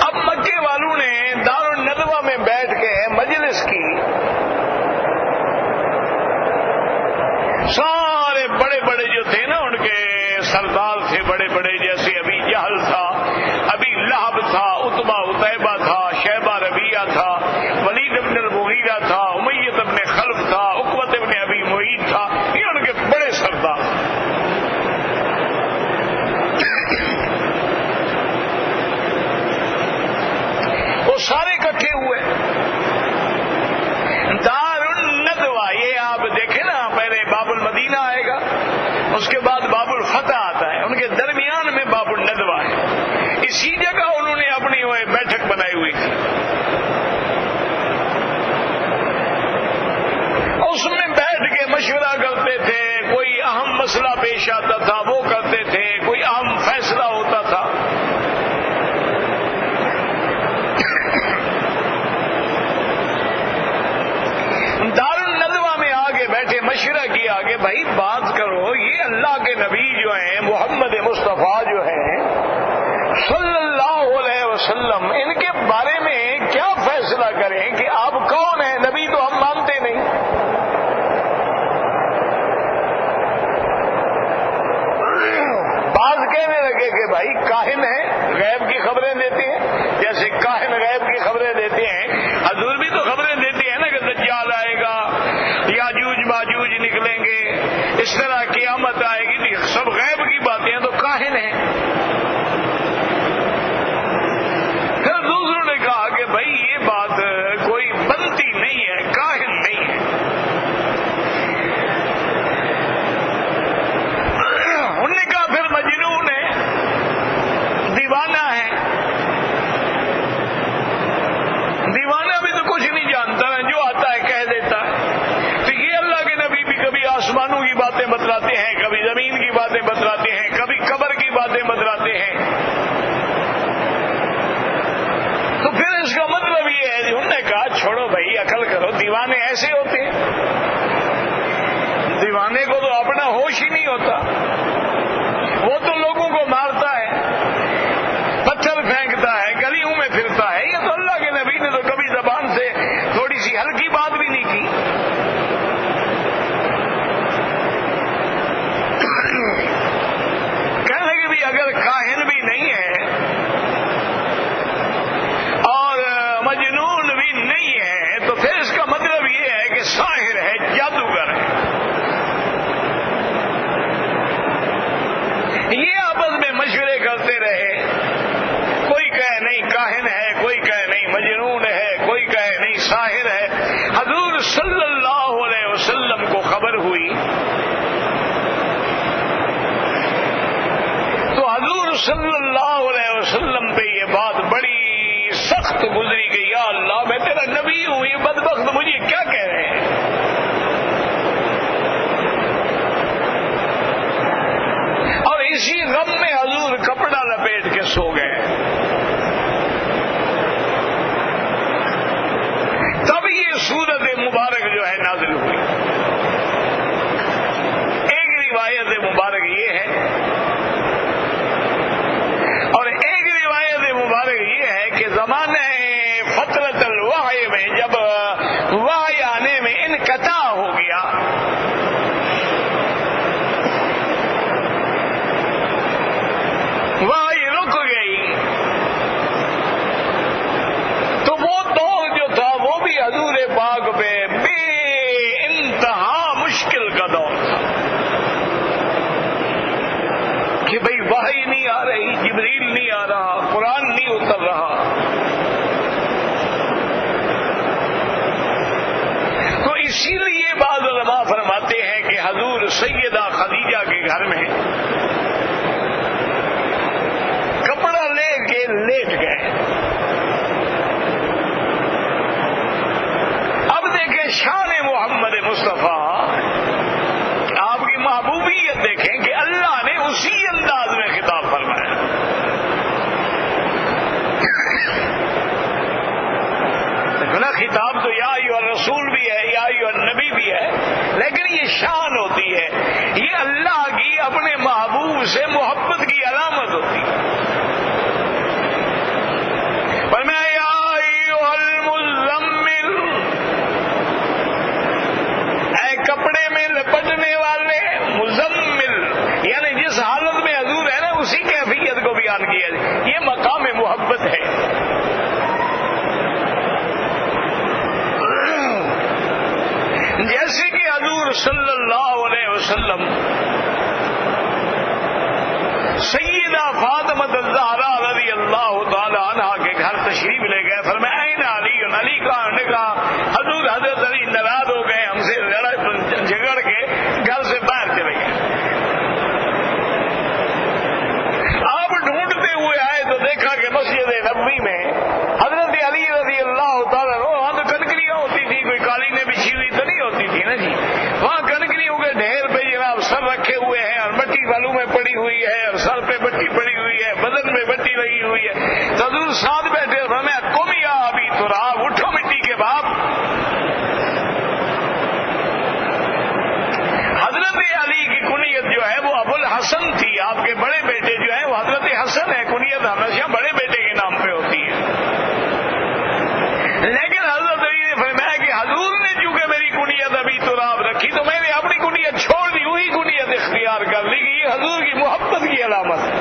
اب مکے والوں نے دارالندوہ میں بیٹھ کے مجلس کی، سارے بڑے بڑے جو تھے نا ان کے سردار تھے بڑے بڑے، جیسے ابی جہل تھا، ابی لہب تھا، عتبہ عتیبہ تھا، شیبہ ربیعہ تھا، ولید بن المغیرہ تھا، امیہ بن خلف تھا، عقبہ بن ابی معیط تھا، یہ ان کے بڑے سردار. وہ سارے اکٹھے ہوئے. دار الندوہ یہ آپ دیکھیں نا، پہلے باب المدینہ آئے گا، اس کے بعد باب الفتح آتا ہے، ان کے درمیان میں باب الندوہ ہے. اسی جگہ انہوں نے اپنی وہ بیٹھک بنائی ہوئی تھی، اس میں بیٹھ کے مشورہ کرتے تھے. کوئی اہم مسئلہ پیش آتا تھا وہ کرتے تھے، کوئی اہم فیصلہ ہوتا تھا. دارالندوہ میں آگے بیٹھے مشورہ کیا کہ بھائی بات کرو، یہ اللہ کے نبی جو ہیں محمد مصطفیٰ جو ہیں صلی اللہ علیہ وسلم، ان کے بارے میں کیا فیصلہ کریں کہ آپ کون ہیں؟ نبی تو ہم مانتے نہیں. بعض کہنے لگے کہ بھائی کاہن ہیں، غیب کی خبریں دیتے ہیں، جیسے کاہن غیب کی خبریں دیتے ہیں، حضور بھی تو خبریں دیتے ہیں نا کہ دجال آئے گا، یاجوج ماجوج نکلیں گے، اس طرح قیامت آئے گی. سب غیب کی باتیں ہیں تو کاہن ہیں. پھر دوسروں نے کہا کہ بھائی یہ بات کوئی بنتی نہیں ہے، کاہن نہیں ہے. انہوں نے کہا پھر مجنون ہے، دیوانہ ہے. دیوانہ بھی تو کچھ نہیں جانتا ہے، جو آتا ہے کہہ دیتا ہے. تو یہ اللہ کے نبی بھی کبھی آسمانوں کی باتیں بتلاتے ہیں، کبھی زمین کی باتیں بتلاتے ہیں، کبھی قبر کی باتیں بتلاتے ہیں. تو پھر اس کا مطلب یہ ہے، انہوں نے کہا چھوڑو بھائی، عقل کرو. دیوانے ایسے ہوتے ہیں، دیوانے کو تو اپنا ہوش ہی نہیں ہوتا، وہ تو لوگوں کو مارتا ہے، پتھر پھینکتا ہے، گلیوں میں پھرتا ہے. یہ تو اللہ کے نبی نے تو کبھی زبان سے تھوڑی سی ہلکی بات بھی نہیں کی. کہنے لگے بھی اگر کاہن بھی نہیں ہے اور مجنون بھی نہیں ہے تو پھر اس کا مطلب یہ ہے کہ ساحر ہے، جادوگر ہے. یہ آپس میں مشورے کرتے رہے. کوئی کہے نہیں کاہن ہے، کوئی کہے نہیں مجنون ہے، کوئی کہے نہیں ساحر ہے. حضور صلی اللہ علیہ وسلم کو خبر ہوئی تو حضور صلی اللہ علیہ وسلم پہ یہ بات بڑی سخت گزری کہ یا اللہ میں تیرا نبی ہوں، یہ بدبخت مجھے کیا کہہ رہے ہیں. اور اسی غم میں حضور کپڑا لپیٹ کے سو گئے. تب یہ سورت مبارک جو ہے نازل ہوئی. ایک روایت مبارک یہ ہے اور ایک روایت مبارک یہ ہے کہ زمانہ فترت الوحی میں جب وحی آنے میں ان جبریل نہیں آ رہا، قرآن نہیں اتر رہا. تو اسی لیے بعض علماء فرماتے ہیں کہ حضور سیدہ خدیجہ کے گھر میں کپڑا لے کے لیٹ گئے. اب دیکھیں شان محمد مصطفیٰ، آپ کی محبوبیت دیکھیں کہ اللہ نے اسی انداز میں خطاب فرمایا. خطاب تو یا ایھا الرسول بھی ہے، یا ایھا النبی بھی ہے، لیکن یہ شان ہوتی ہے، یہ اللہ کی اپنے محبوب سے محبت کی علامت ہوتی ہے. فرمایا یا ایھا المزمل، اے کپڑے میں لپٹنے والے. مزمل یعنی جس حالت میں حضور ہے نا، اسی کیفیت کو بیان کیا جائے. یہ مقام محبت ہے. جیسے کہ حضور صلی اللہ علیہ وسلم سیدہ فاطمہ الزہرا رضی اللہ تعالی عنہا کے گھر تشریف لے گئے. فرمایا این علی، علی کہاں؟ نے کہا حضور حضرت علی ناراض ہو گئے، ہم سے جھگڑ کے گھر سے باہر چلے گئے. آپ ڈھونڈتے ہوئے آئے تو دیکھا کہ مسجد نبوی میں حضرت علی رضی اللہ تعالیٰ وہاں تو کنکریاں ہوتی تھی، کوئی قالینیں بچھی ہوئی تو نہیں ہوتی تھی نا جی. وہاں کنکریوں کے ڈھیر پہ جناب سر رکھے ہوئے ہیں، اور مٹی بالوں میں پڑی ہوئی ہے، اور سر پہ مٹی پڑی ہوئی ہے، بدن میں مٹی لگی ہوئی ہے. تو حضور ساتھ بیٹھے، ہمیں قم یا ابی تراب، اٹھو مٹی کے باپ. حضرت علی کی کنیت جو ہے وہ ابو الحسن تھی. آپ کے بڑے بیٹے جو ہیں وہ حضرت حسن ہے. کنیت ہمیشہ بڑے بیٹے کے نام پہ ہوتی ہے. لیکن حضرت علی نے فرمایا کہ حضور نے چونکہ میری کنیت ابھی تراب رکھی تو میں نے اپنی کنیت چھوڑ دی، وہی کنیت اختیار کر لی کہ یہ حضور کی محبت کی علامت ہے.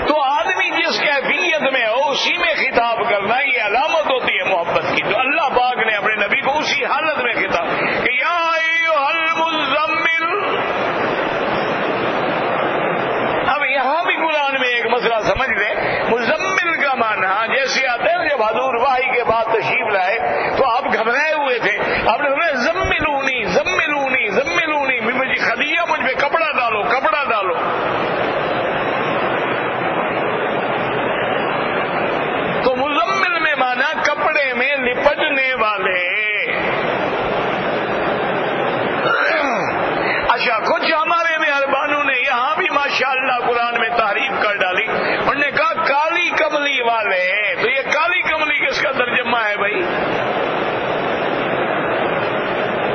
تو آدمی جس کیفیت میں ہو اسی میں خطاب کرنا یہ علامت ہوتی ہے محبت کی. تو اللہ پاک نے اپنے نبی کو اسی حالت میں خطاب کہ یا ایھا المزمل. اب یہاں بھی قرآن میں ایک مسئلہ سمجھ لیں. مزمل کا معنی جیسے آتا ہے جب حضور وحی کے بعد تشریف لائے تو آپ گھبرائے ہوئے تھے. آپ نے فرمایا زملونی زملونی زملونی، مجھے خدیجہ مجھ پہ کپڑا ڈالو کپڑا ڈالو. تو مزمل میں مانا کپڑے میں لپٹنے والے. اچھا، کچھ ہمارے مہربانوں نے یہاں بھی ماشاءاللہ قرآن میں تعریف کر ڈالی. انہوں نے کہا کالی کملی والے. تو یہ کالی کملی کس کا ترجمہ ہے بھائی؟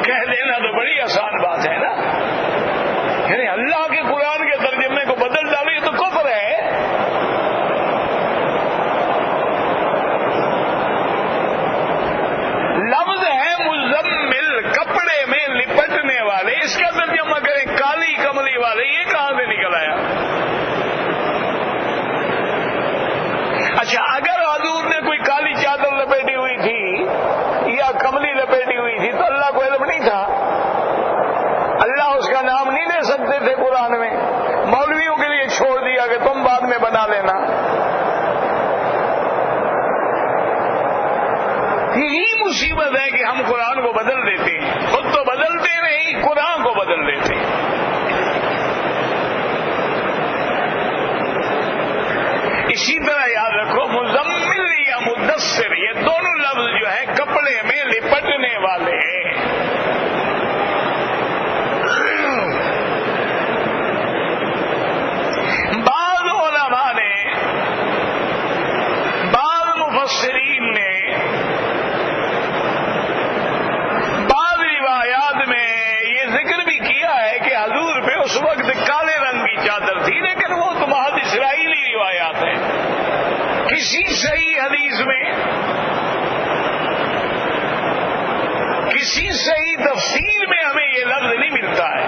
کہہ دینا تو بڑی آسان بات ہے نا. یعنی اللہ کے قرآن کے ترجمے کو بدل ڈالو، یہ تو کفر ہے. لفظ ہے مزمل، کپڑے میں لپٹنے والے. اس کا ترجمہ کریں کالی کملی والے. یہ کہاں سے نکل آیا؟ اچھا، اگر حضور نے کوئی کالی چادر لپیٹی ہوئی تھی یا کملی لپیٹی ہوئی تھی تو اللہ کو علم نہیں تھا؟ اللہ اس کا نام نہیں لے سکتے تھے قرآن میں؟ مولویوں کے لیے چھوڑ دیا کہ تم بعد میں بنا لینا. یہی مصیبت ہے کہ ہم قرآن کو بدل دیتے ہیں. خود تو بدلتے نہیں، قرآن کو بدل دیتے ہیں. اسی طرح یاد رکھو مزمل یا مدثر، یہ دونوں لفظ جو ہے کپڑے میں لپٹنے والے ہیں. بعض علماء نے، بعض مفسرین نے، بعض روایات میں یہ ذکر بھی کیا ہے کہ حضور پہ اس وقت کالے رنگ کی چادر تھی، لیکن وہ تو محض اسرائیلی روایات ہیں. کسی صحیح حدیث میں، کسی صحیح تفسیر میں ہمیں یہ لفظ نہیں ملتا ہے.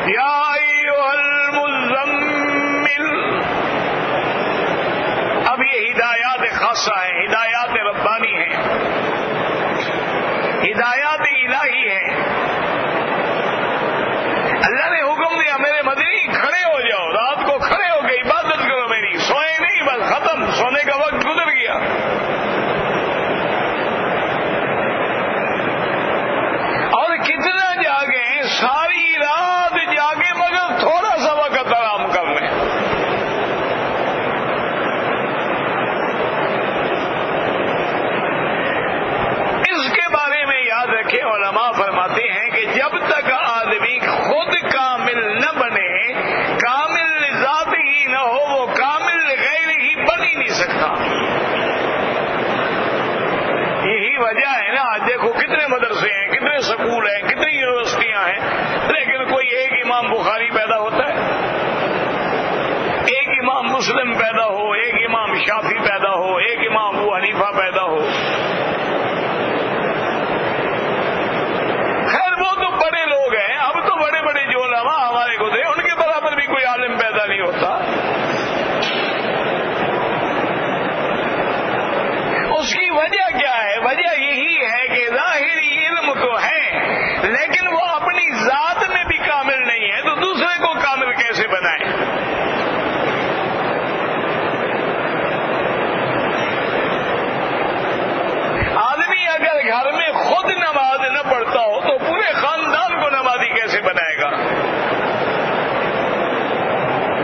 یا ایھا المزمل. اب یہ ہدایات خاصہ ہیں، ہدایات رب مسلم پیدا ہو، ایک امام شافعی پیدا ہو، ایک امام ابو حنیفہ پیدا ہو. خیر وہ تو بڑے لوگ ہیں، اب تو بڑے بڑے جو علماء ہمارے گزرے ان کے برابر بھی کوئی عالم پیدا نہیں ہوتا. اس کی وجہ کیا ہے؟ وجہ یہی ہے کہ ظاہری علم تو ہے لیکن وہ اپنی ذات میں بھی کامل نہیں ہے، تو دوسرے کو کامل کیسے بنائے؟ آدمی اگر گھر میں خود نماز نہ پڑھتا ہو تو پورے خاندان کو نمازی کیسے بنائے گا؟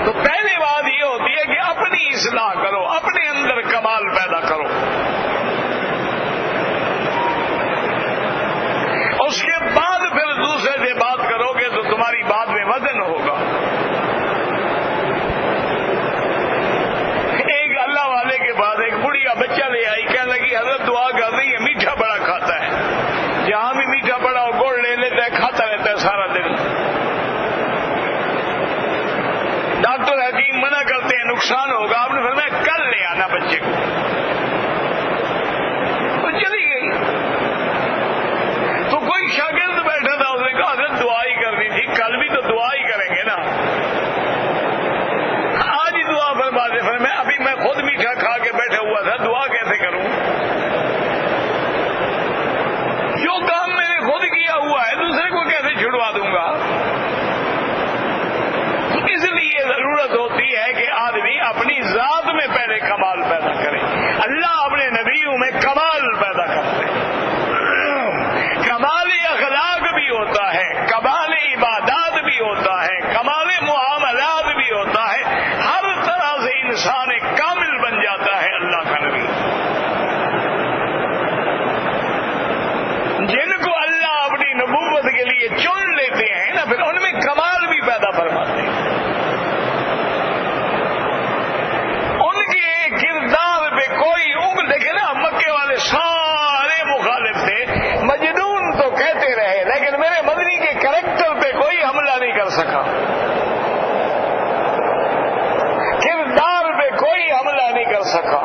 تو پہلی بات یہ ہوتی ہے کہ اپنی اصلاح کرو، اپنے اندر کمال پیدا کرو. اس کے بعد پھر دوسرے سے بات کرو گے تو تمہاری بات میں وزن ہوگا. ایک اللہ والے کے بعد ایک بڑھیا بچہ لے آئی، کہنے لگی حضرت دعا کر رہی ہے، میٹھا بڑا کھاتا ہے، جہاں بھی میٹھا بڑا ہو گوڑ لے لیتا ہے، کھاتا رہتا ہے سارا دن. ڈاکٹر حکیم منع کرتے ہیں نقصان ہوگا. آپ نے فرمایا کل لے آنا بچے کو. تو چلی گئی. تو کوئی شاگرد بیٹھا تھا، اس نے کہا حضرت دعا ہی کرنی تھی، کل بھی تو دعا ہی کریں گے نا، آج ہی دعا فرما دے. فرمایا ابھی میں خود میٹھا کھا کے بیٹھا ہوا تھا، دعا کیسے کروں؟ جو کام میں نے خود کیا ہوا ہے دوسرے کو کیسے چھڑوا دوں گا؟ اس لیے ضرورت ہوتی ہے کہ آدمی اپنی ذات میں پہلے کمال پیدا کرے. اللہ اپنے نبیوں میں کمال پیدا کرتے ہیں. کمال اخلاق بھی ہوتا ہے، کمال عبادات بھی ہوتا ہے، کمال معاملات بھی ہوتا ہے. ہر طرح سے انسان ایک کامل بن جاتا ہے اللہ کا نبی. جن کو اللہ اپنی نبوت کے لیے چن لیتے ہیں نا، پھر ان میں کمال بھی پیدا فرماتے ہیں. ان کے کردار پہ کوئی انگل دیکھے نا، مکے والے سارے مخالف تھے، مجنون تو کہتے رہے لیکن میرے مدنی کے کریکٹر پہ کوئی حملہ نہیں کر سکا، کردار پہ کوئی حملہ نہیں کر سکا،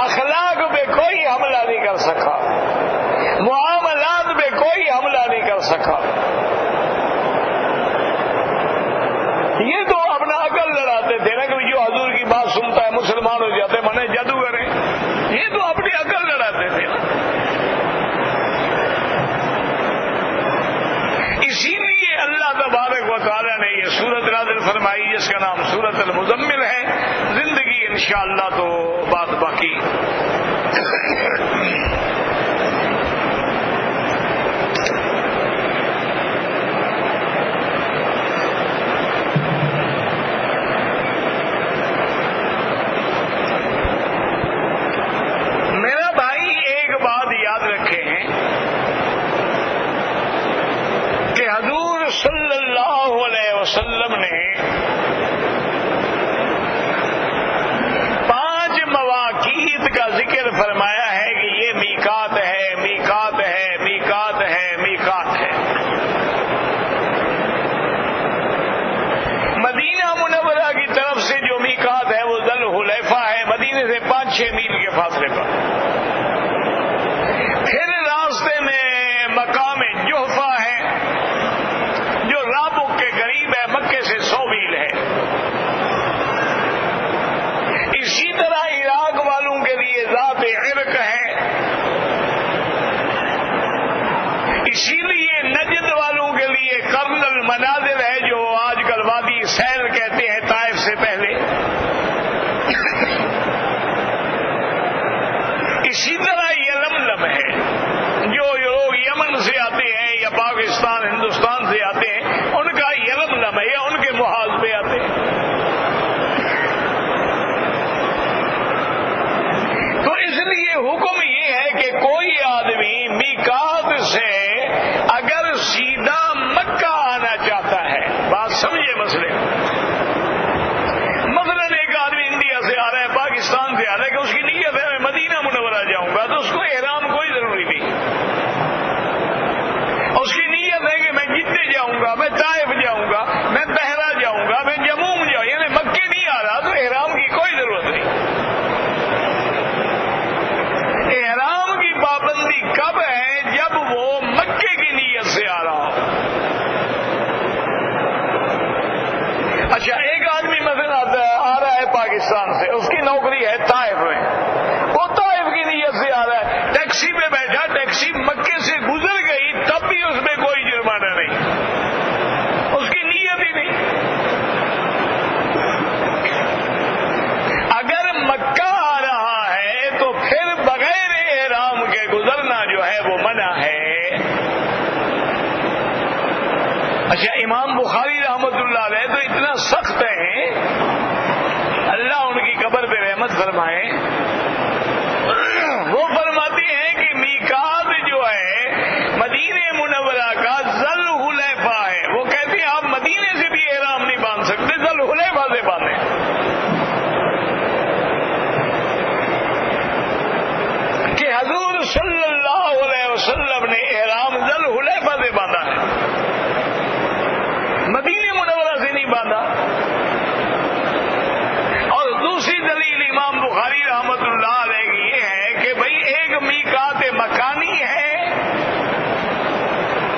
اخلاق پہ کوئی حملہ نہیں کر سکا، معاملات پہ کوئی حملہ نہیں کر سکا. یہ تو اپنا عقل لڑاتے تھے نا کہ جو حضور کی بات سنتا ہے مسلمان ہو جاتے، مانے جادوگر ہیں. یہ تو اپنی عقل لڑاتے تھے نا. اسی لیے اللہ تبارک و تعالیٰ نے یہ سورت نازل فرمائی جس کا نام سورت المزمل ہے. زندگی انشاءاللہ تو بات باقی. صلی اللہ علیہ وسلم نے 5 مواقیت کا ذکر فرمایا ہے کہ یہ میقات ہے، میقات ہے، میقات ہے، میقات ہے. مدینہ منورہ کی طرف سے جو میقات ہے وہ ذل حلیفہ ہے، مدینے سے 5-6 میل کے فاصلے پر. پھر راستے میں مقام جحفہ ہے جو رابق کے قریب ہے، مکے سے 100 میل ہے. اسی طرح عراق والوں کے لیے ذات عرق ہے. اسی لیے نجد والوں کے لیے قرن المنازل ہے جو آج کل وادی سیل کہتے ہیں، طائف سے پہلے. اسی طرح یلملم ہے، جو لوگ یمن سے آتے ہیں یا پاکستان ہندوستان سے آتے ہیں ان کا یلملم ہے یا ان کے محاذ پہ آتے ہیں. تو اس لیے حکم یہ ہے کہ کوئی آدمی میقات سے اگر سیدھا مکہ آنا چاہتا ہے، بات سمجھے مسئلے، پاکستان سے، اس کی نوکری ہے طائف میں، وہ طائف کی نیت سے آ رہا ہے، ٹیکسی میں بیٹھا، ٹیکسی مکے سے گزر گئی تب بھی اس میں کوئی جرمانہ نہیں، اس کی نیت ہی نہیں۔ اگر مکہ آ رہا ہے تو پھر بغیر احرام کے گزرنا جو ہے وہ منع ہے۔ اچھا، امام بخاری رحمت اللہ علیہ تو اتنا سخت ہیں، اللہ ان کی قبر پہ رحمت فرمائے، وہ فرماتے ہیں کہ میقات جو ہے مدینہ منورہ کا ذل حلیفہ ہے، وہ کہتے ہیں آپ مدینے سے بھی احرام نہیں باندھ سکتے، ذل حلیفہ سے باندھیں۔ کہ حضور صلی اللہ علیہ وسلم نے احرام ذل حلیفہ سے باندھا ہے، مدینہ منورہ سے نہیں باندھا۔ اور دوسری دلیل امام بخاری رحمت اللہ علیہ کی یہ ہے کہ بھئی ایک میقات مکانی ہے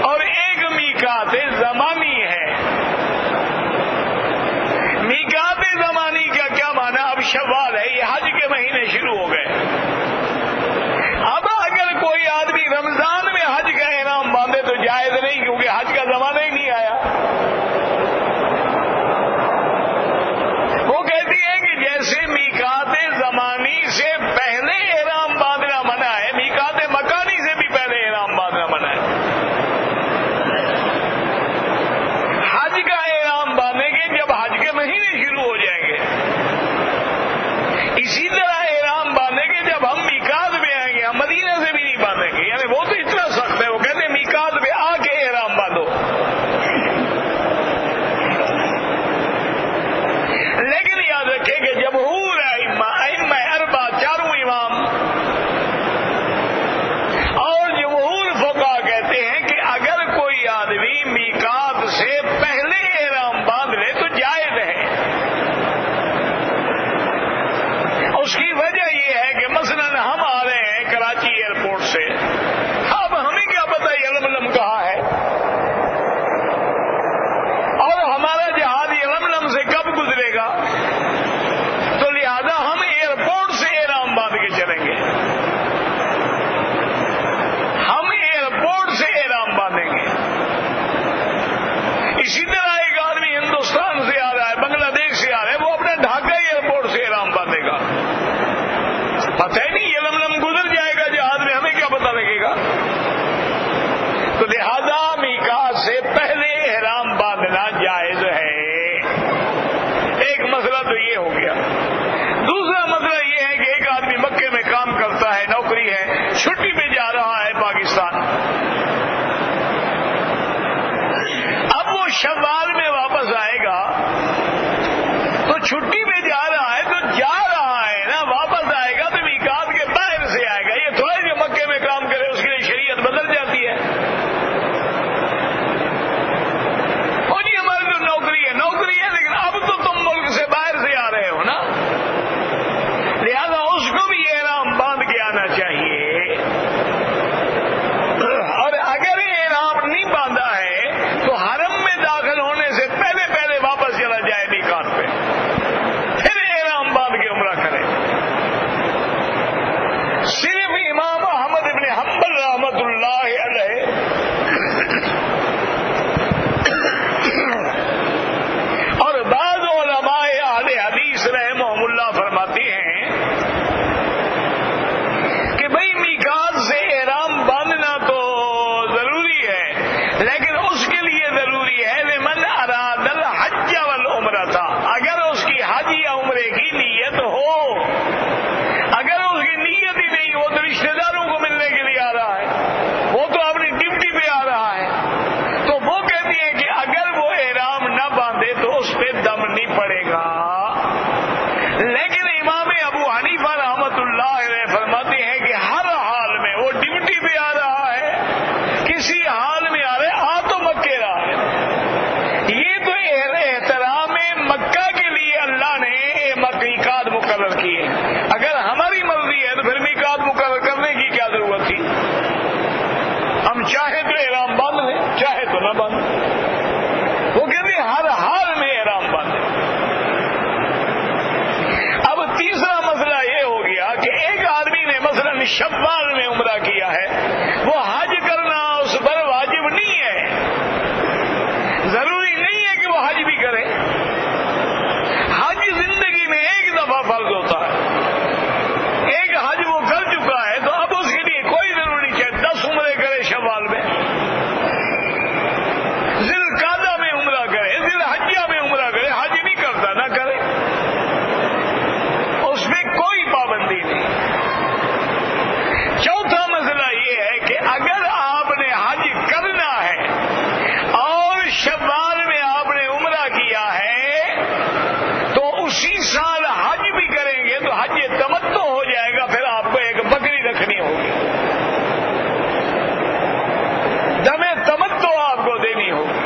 اور ایک میقات زمانی ہے۔ میقات زمانی کا کیا معنی؟ اب شوال ہے، یہ حج کے مہینے شروع ہو گئے، اب اگر کوئی آدمی رمضان میں حج کا احرام باندھے تو جائز نہیں، کیونکہ حج کا زمانہ ہی نہیں آیا۔ وہ کہتی ہے کہ جیسے میقات زمانی سے پہلے احرام باندھنا منع ہے، میقات مکانی سے بھی پہلے احرام باندھنا منع ہے۔ حج کا احرام باندھیں گے جب حج کے مہینے شروع ہو جائیں گے، اسی طرح احرام باندھیں گے جب ہم میقات میں آئیں گے، ہم مدینہ سے بھی نہیں باندھیں گے، یعنی وہ تو اتنا سخت ہے، وہ کہتے ہیں میقات میں آ کے احرام باندھو۔ لیکن یاد رکھیں کہ جمہور ائمہ اربعہ، چاروں امام اور جمہور فقہا کہتے ہیں کہ اگر کوئی آدمی میقات سے پہلے احرام باندھ لے تو جائز ہے۔ اس کی وجہ یہ ہے کہ مثلا ہم آ رہے ہیں کراچی ایئرپورٹ سے، اب ہمیں کیا پتہ یلملم کہاں ہے، اور ہمارا جہاز یلملم سے کب گزرے گا، تو لہذا ہم ایئرپورٹ سے احرام باندھ کے چلیں گے، ہم ایئرپورٹ سے احرام باندھیں گے۔ اسی طرح ایک آدمی ہندوستان سے آ رہا ہے، بنگلہ دیش سے آ رہا ہے، وہ اپنا ڈھاکہ ایئرپورٹ سے احرام باندھے گا، پتہ ہی نہیں یلملم گزر جائے گا جہاز میں، ہمیں کیا پتہ لگے گا۔ تو لہذا میقات سے پہلے احرام باندھنا جائز ہے۔ ایک مسئلہ تو یہ ہو گیا۔ دوسرا مسئلہ یہ ہے کہ ایک آدمی مکے میں کام کرتا ہے، نوکری ہے، چھٹی پہ جا رہا ہے پاکستان، اب وہ شوال میں واپس آئے گا، تو چھٹی پہ جا رہا ہے تو جا رہا ہے نا، واپس آئے گا تو میقات کے باہر سے آئے گا، یہ تھوڑا جو مکے میں کام کرے اس کے لیے شریعت بدل جاتی ہے۔ اور یہ ہماری تو نوکری ہے، لیکن اب تو تم ملک سے باہر سے آ رہے ہو نا، لہذا اس کو بھی احرام باندھ کے آنا چاہیے۔ اور اگر احرام نہیں باندھا ہے تو حرم میں داخل ہونے سے پہلے واپس چلا جائے میقات پہ۔ شوال میں عمرہ کیا ہے وہ حج کرنا اس پر واجب نہیں ہے. ضروری نہیں ہے کہ وہ حج بھی کرے. حج زندگی میں ایک دفعہ فرض ہوتا ہے. ایک حج وہ کر چکا ہے تو اب اس کے لیے کوئی ضروری نہیں کہ 10 عمرے کرے شوال میں, ذی القعدہ میں عمرہ کرے, ذی الحجہ میں عمرہ کرے. حج نہیں کرتا نہ کرے, اس میں کوئی پابندی نہیں. چوتھا مسئلہ یہ ہے کہ اگر آپ نے حج کرنا ہے اور شوال میں آپ نے عمرہ کیا ہے تو اسی سال حج بھی کریں گے تو حج تمتع ہو جائے گا. پھر آپ کو ایک بکری رکھنی ہوگی, دم تمتع آپ کو دینی ہوگی.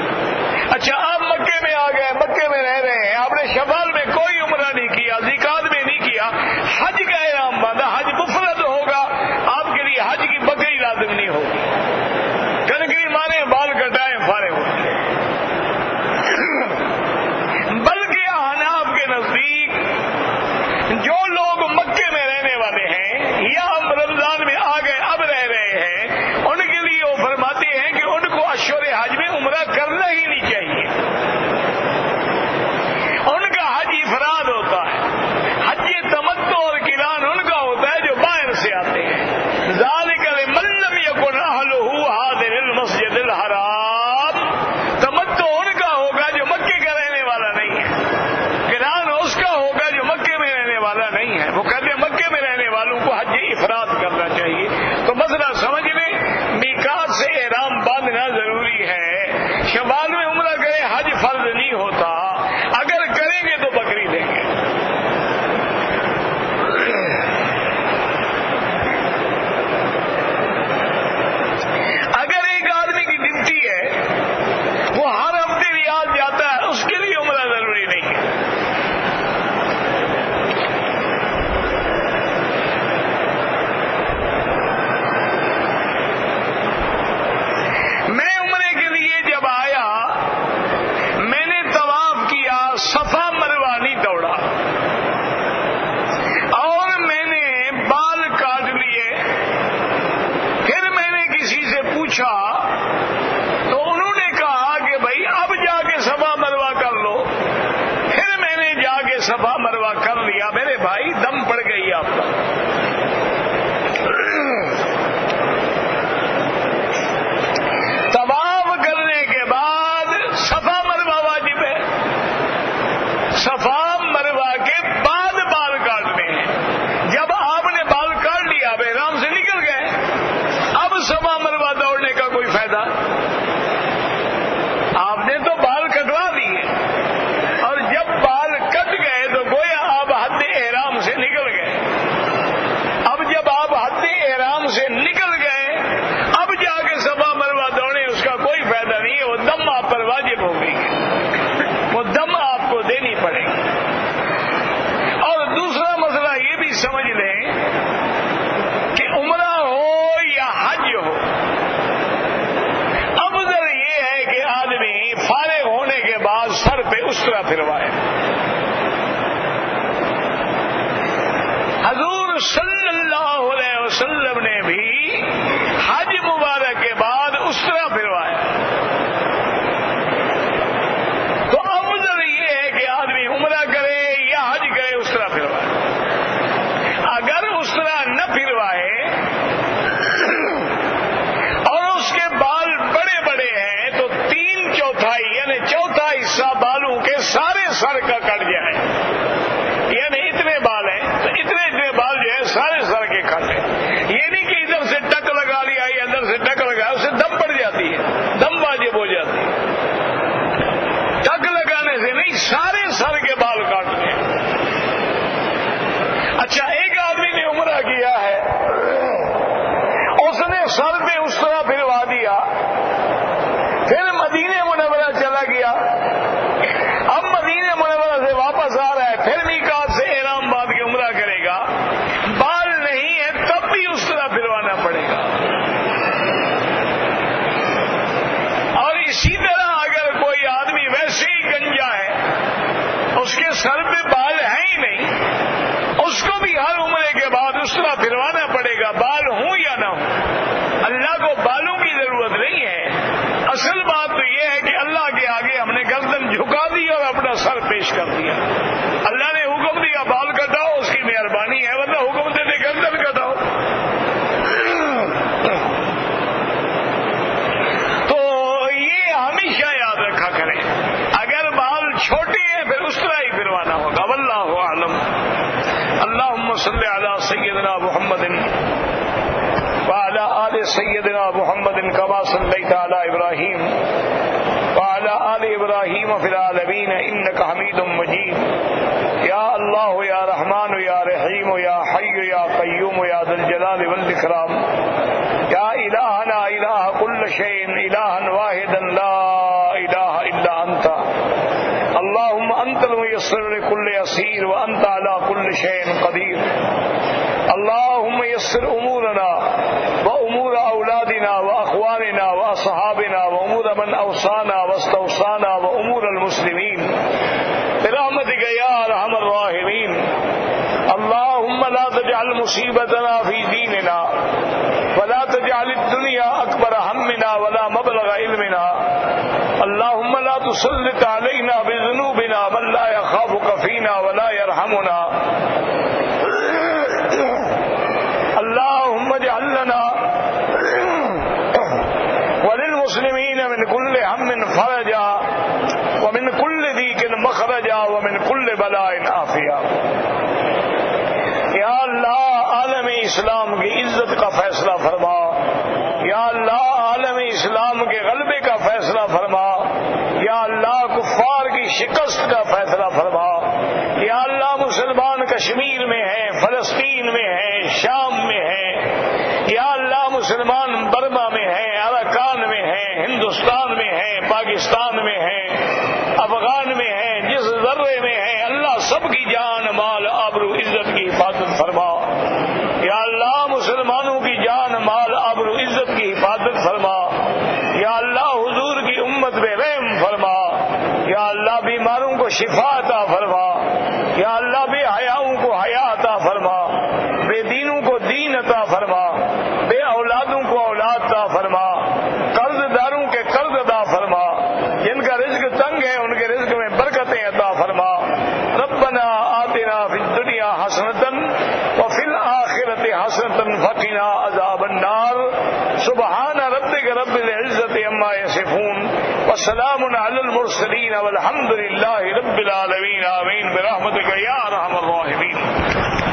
اچھا آپ مکے میں آ گئے, مکے میں رہ رہے ہیں, آپ نے شوال میں کوئی عمرہ نہیں کیا, ذیقعدہ میں نہیں کیا, حج کا احرام باندھا, حج مفرد ہوگا, آپ کے لیے حج کی بکری لازم نہیں ہوگی. کنکری مارے, بال کٹائیں, فارغ ہو جائیں. بلکہ احناف کے نزدیک جو لوگ مکے میں رہنے والے ہیں یا اب رمضان میں آ گئے اب رہ رہے ہیں, ان کے لیے وہ فرماتے ہیں کہ ان کو اشہر حج میں عمرہ کرنا ہی نہیں چاہیے. ان کا حج افراد ہوتا ہے. حج تمتع اور قران ان کا ہوتا ہے جو باہر سے آتے ہیں. ذالک لمن لم یکن اہلہ حاضر المسجد الحرام. تمتع ان کا ہوگا جو مکے کا رہنے والا نہیں ہے, قران اس کا ہوگا جو مکے میں رہنے والا نہیں ہے. وہ کہتے ہیں مکے میں رہنے والوں کو حج افراد کرنا چاہیے. تو مسئلہ سمجھ لیں, میقات سے احرام باندھنا ضروری ہے. شوال میں عمرہ کرے, حج فرض نہیں ہوتا. اگر کریں گے تو بکری دیں گے. اگر ایک آدمی کی ڈیوٹی ہے, وہ ہر ہفتے ریاض جاتا ہے, اس کے لیے عمرہ ضروری نہیں ہے. میں عمرے کے لیے جب آیا, میں نے طواف کیا, صفا مروہ نہیں دوڑا, اور میں نے بال کاٹ لیے. پھر میں نے کسی سے پوچھا تو انہوں نے کہا کہ بھائی اب جا کے صفا مروہ کر لو. پھر میں نے جا کے صفا مروہ کر لیا. میرے بھائی دم پڑ گئی آپ کا. طواف کرنے کے بعد صفا مروہ واجب ہے. صفا مروہ کے بعد بال کاٹنے ہیں. جب آپ نے بال کاٹ لیا, اب احرام سے نکل گئے, اب صفا مروہ دوڑنے کا کوئی فائدہ. آپ نے تو بال کٹوا دیے, اور جب بال کٹ گئے تو گویا آپ حد احرام سے نکل گئے. اب جب آپ حد احرام سے نکل گئے, اب جا کے صفا مروہ دوڑے, اس کا کوئی فائدہ نہیں ہے. وہ دم آپ پر واجب ہو گئی ہے, وہ دم آپ کو دینی پڑے گی. اور دوسرا مسئلہ یہ بھی سمجھ لیں کہ عمرہ ہو یا حج ہو, افضل یہ ہے کہ آدمی فارغ ہونے کے بعد سر پہ اسرا پھروائے. حضور صلی اللہ علیہ وسلم نے بھی حج مبارک کے بعد اسرا پھروایا. تو افضل یہ ہے کہ آدمی عمرہ کرے یا حج کرے, اسرا پھروائے. اگر اسرا نہ پھروائے اور اس کے بال بڑے بڑے ہیں تو 3/4 یعنی چوتھا حصہ بالوں کے سارے سر کا کٹ جائے. یعنی اتنے بال ہیں تو اتنے بال جو ہے سارے سر کے کٹ ہیں. یہ نہیں کہ ادھر سے ٹک لگا لیا یا ادھر سے ٹک لگایا, اسے دم پڑ جاتی ہے, دم واجب ہو جاتی ہے. ٹک لگانے سے نہیں, سارے سر کے بال کاٹنے. اچھا, ایک آدمی نے عمرہ کیا ہے, اس نے سر پہ اسرا پھروا دیا, پھر مدینہ منورہ چلا گیا. اب مدینہ منورہ سے واپس آ رہا ہے, پھر میقات سے احرام باندھ کے عمرہ کرے گا. بال نہیں ہے تب بھی اسرا پھروانا پڑے گا. اور اسی طرح اگر کوئی آدمی ویسے ہی گنجا ہے, اس کے سر پہ بال ہیں ہی نہیں, اس کو بھی ہر عمرے کے بعد اسرا پھروانا پڑے گا. بال صل على سيدنا محمد وعلى آل سيدنا محمد كما صليت على إبراهيم وعلى آل إبراهيم في العالمين إنك حميد مجيد. يا الله يا رحمن يا رحيم يا حي يا قيوم يا ذا الجلال والإكرام. يا إلهنا إله كل شيء إلها واحدا لا إله إلا أنت. اللهم أنت الميسر لكل يسير وأنت على كل شيء قدير. اللهم يسر أمورنا وأمور أولادنا وأخواننا وأصحابنا وأمور من أوصانا واستوصانا وأمور المسلمين برحمتك يا أرحم الراحمين. اللهم لا تجعل مصيبتنا في ديننا ولا تجعل الدنيا أكبر همنا ولا مبلغ علمنا. اللهم لا تسلط علينا بذنوبنا من لا يخافك فينا ولا يرحمنا. اللهم اجعل لنا وللمسلمين من كل هم فرجا ومن كل ضيق مخرجا ومن كل بلاء عافيا. یا اللہ عالم اسلام کی عزت کا فیصلہ فرما. یا اللہ عالم اسلام کے غلبے کا فیصلہ فرما. یا اللہ کفار کی شکست کا فیصلہ فرما. یا اللہ مسلمان کشمیر میں ہیں، فلسطین میں ہیں، شام میں ہیں. یا اللہ مسلمان برما میں ہیں، اراکان میں ہیں، ہندوستان میں ہیں، پاکستان میں ہیں، افغان میں ہیں، جس ذرے میں ہیں، اللہ سب کی جان مال آبرو عزت کی حفاظت فرما. یا اللہ مسلمانوں کی جان مال آبرو عزت کی حفاظت فرما. یا اللہ حضور کی امت پہ رحم فرما. یا اللہ بیماروں کو شفا عطا فرما. یا اللہ بے حیاؤں کو حیا عطا فرما. بے دینوں کو دین عطا فرما. بے اولادوں کو اولاد عطا فرما. قرض داروں کے قرض عطا فرما. جن کا رزق تنگ ہے ان کے رزق میں برکتیں عطا فرما. ربنا آتنا فی الدنیا حسنۃ وفی الآخرۃ حسنۃ وقنا عذاب النار. سبحان ربک رب العزۃ عما یصفون وسلام علی المرسلین والحمد للہ رب العالمین. آمین برحمتک یا ارحم الراحمین.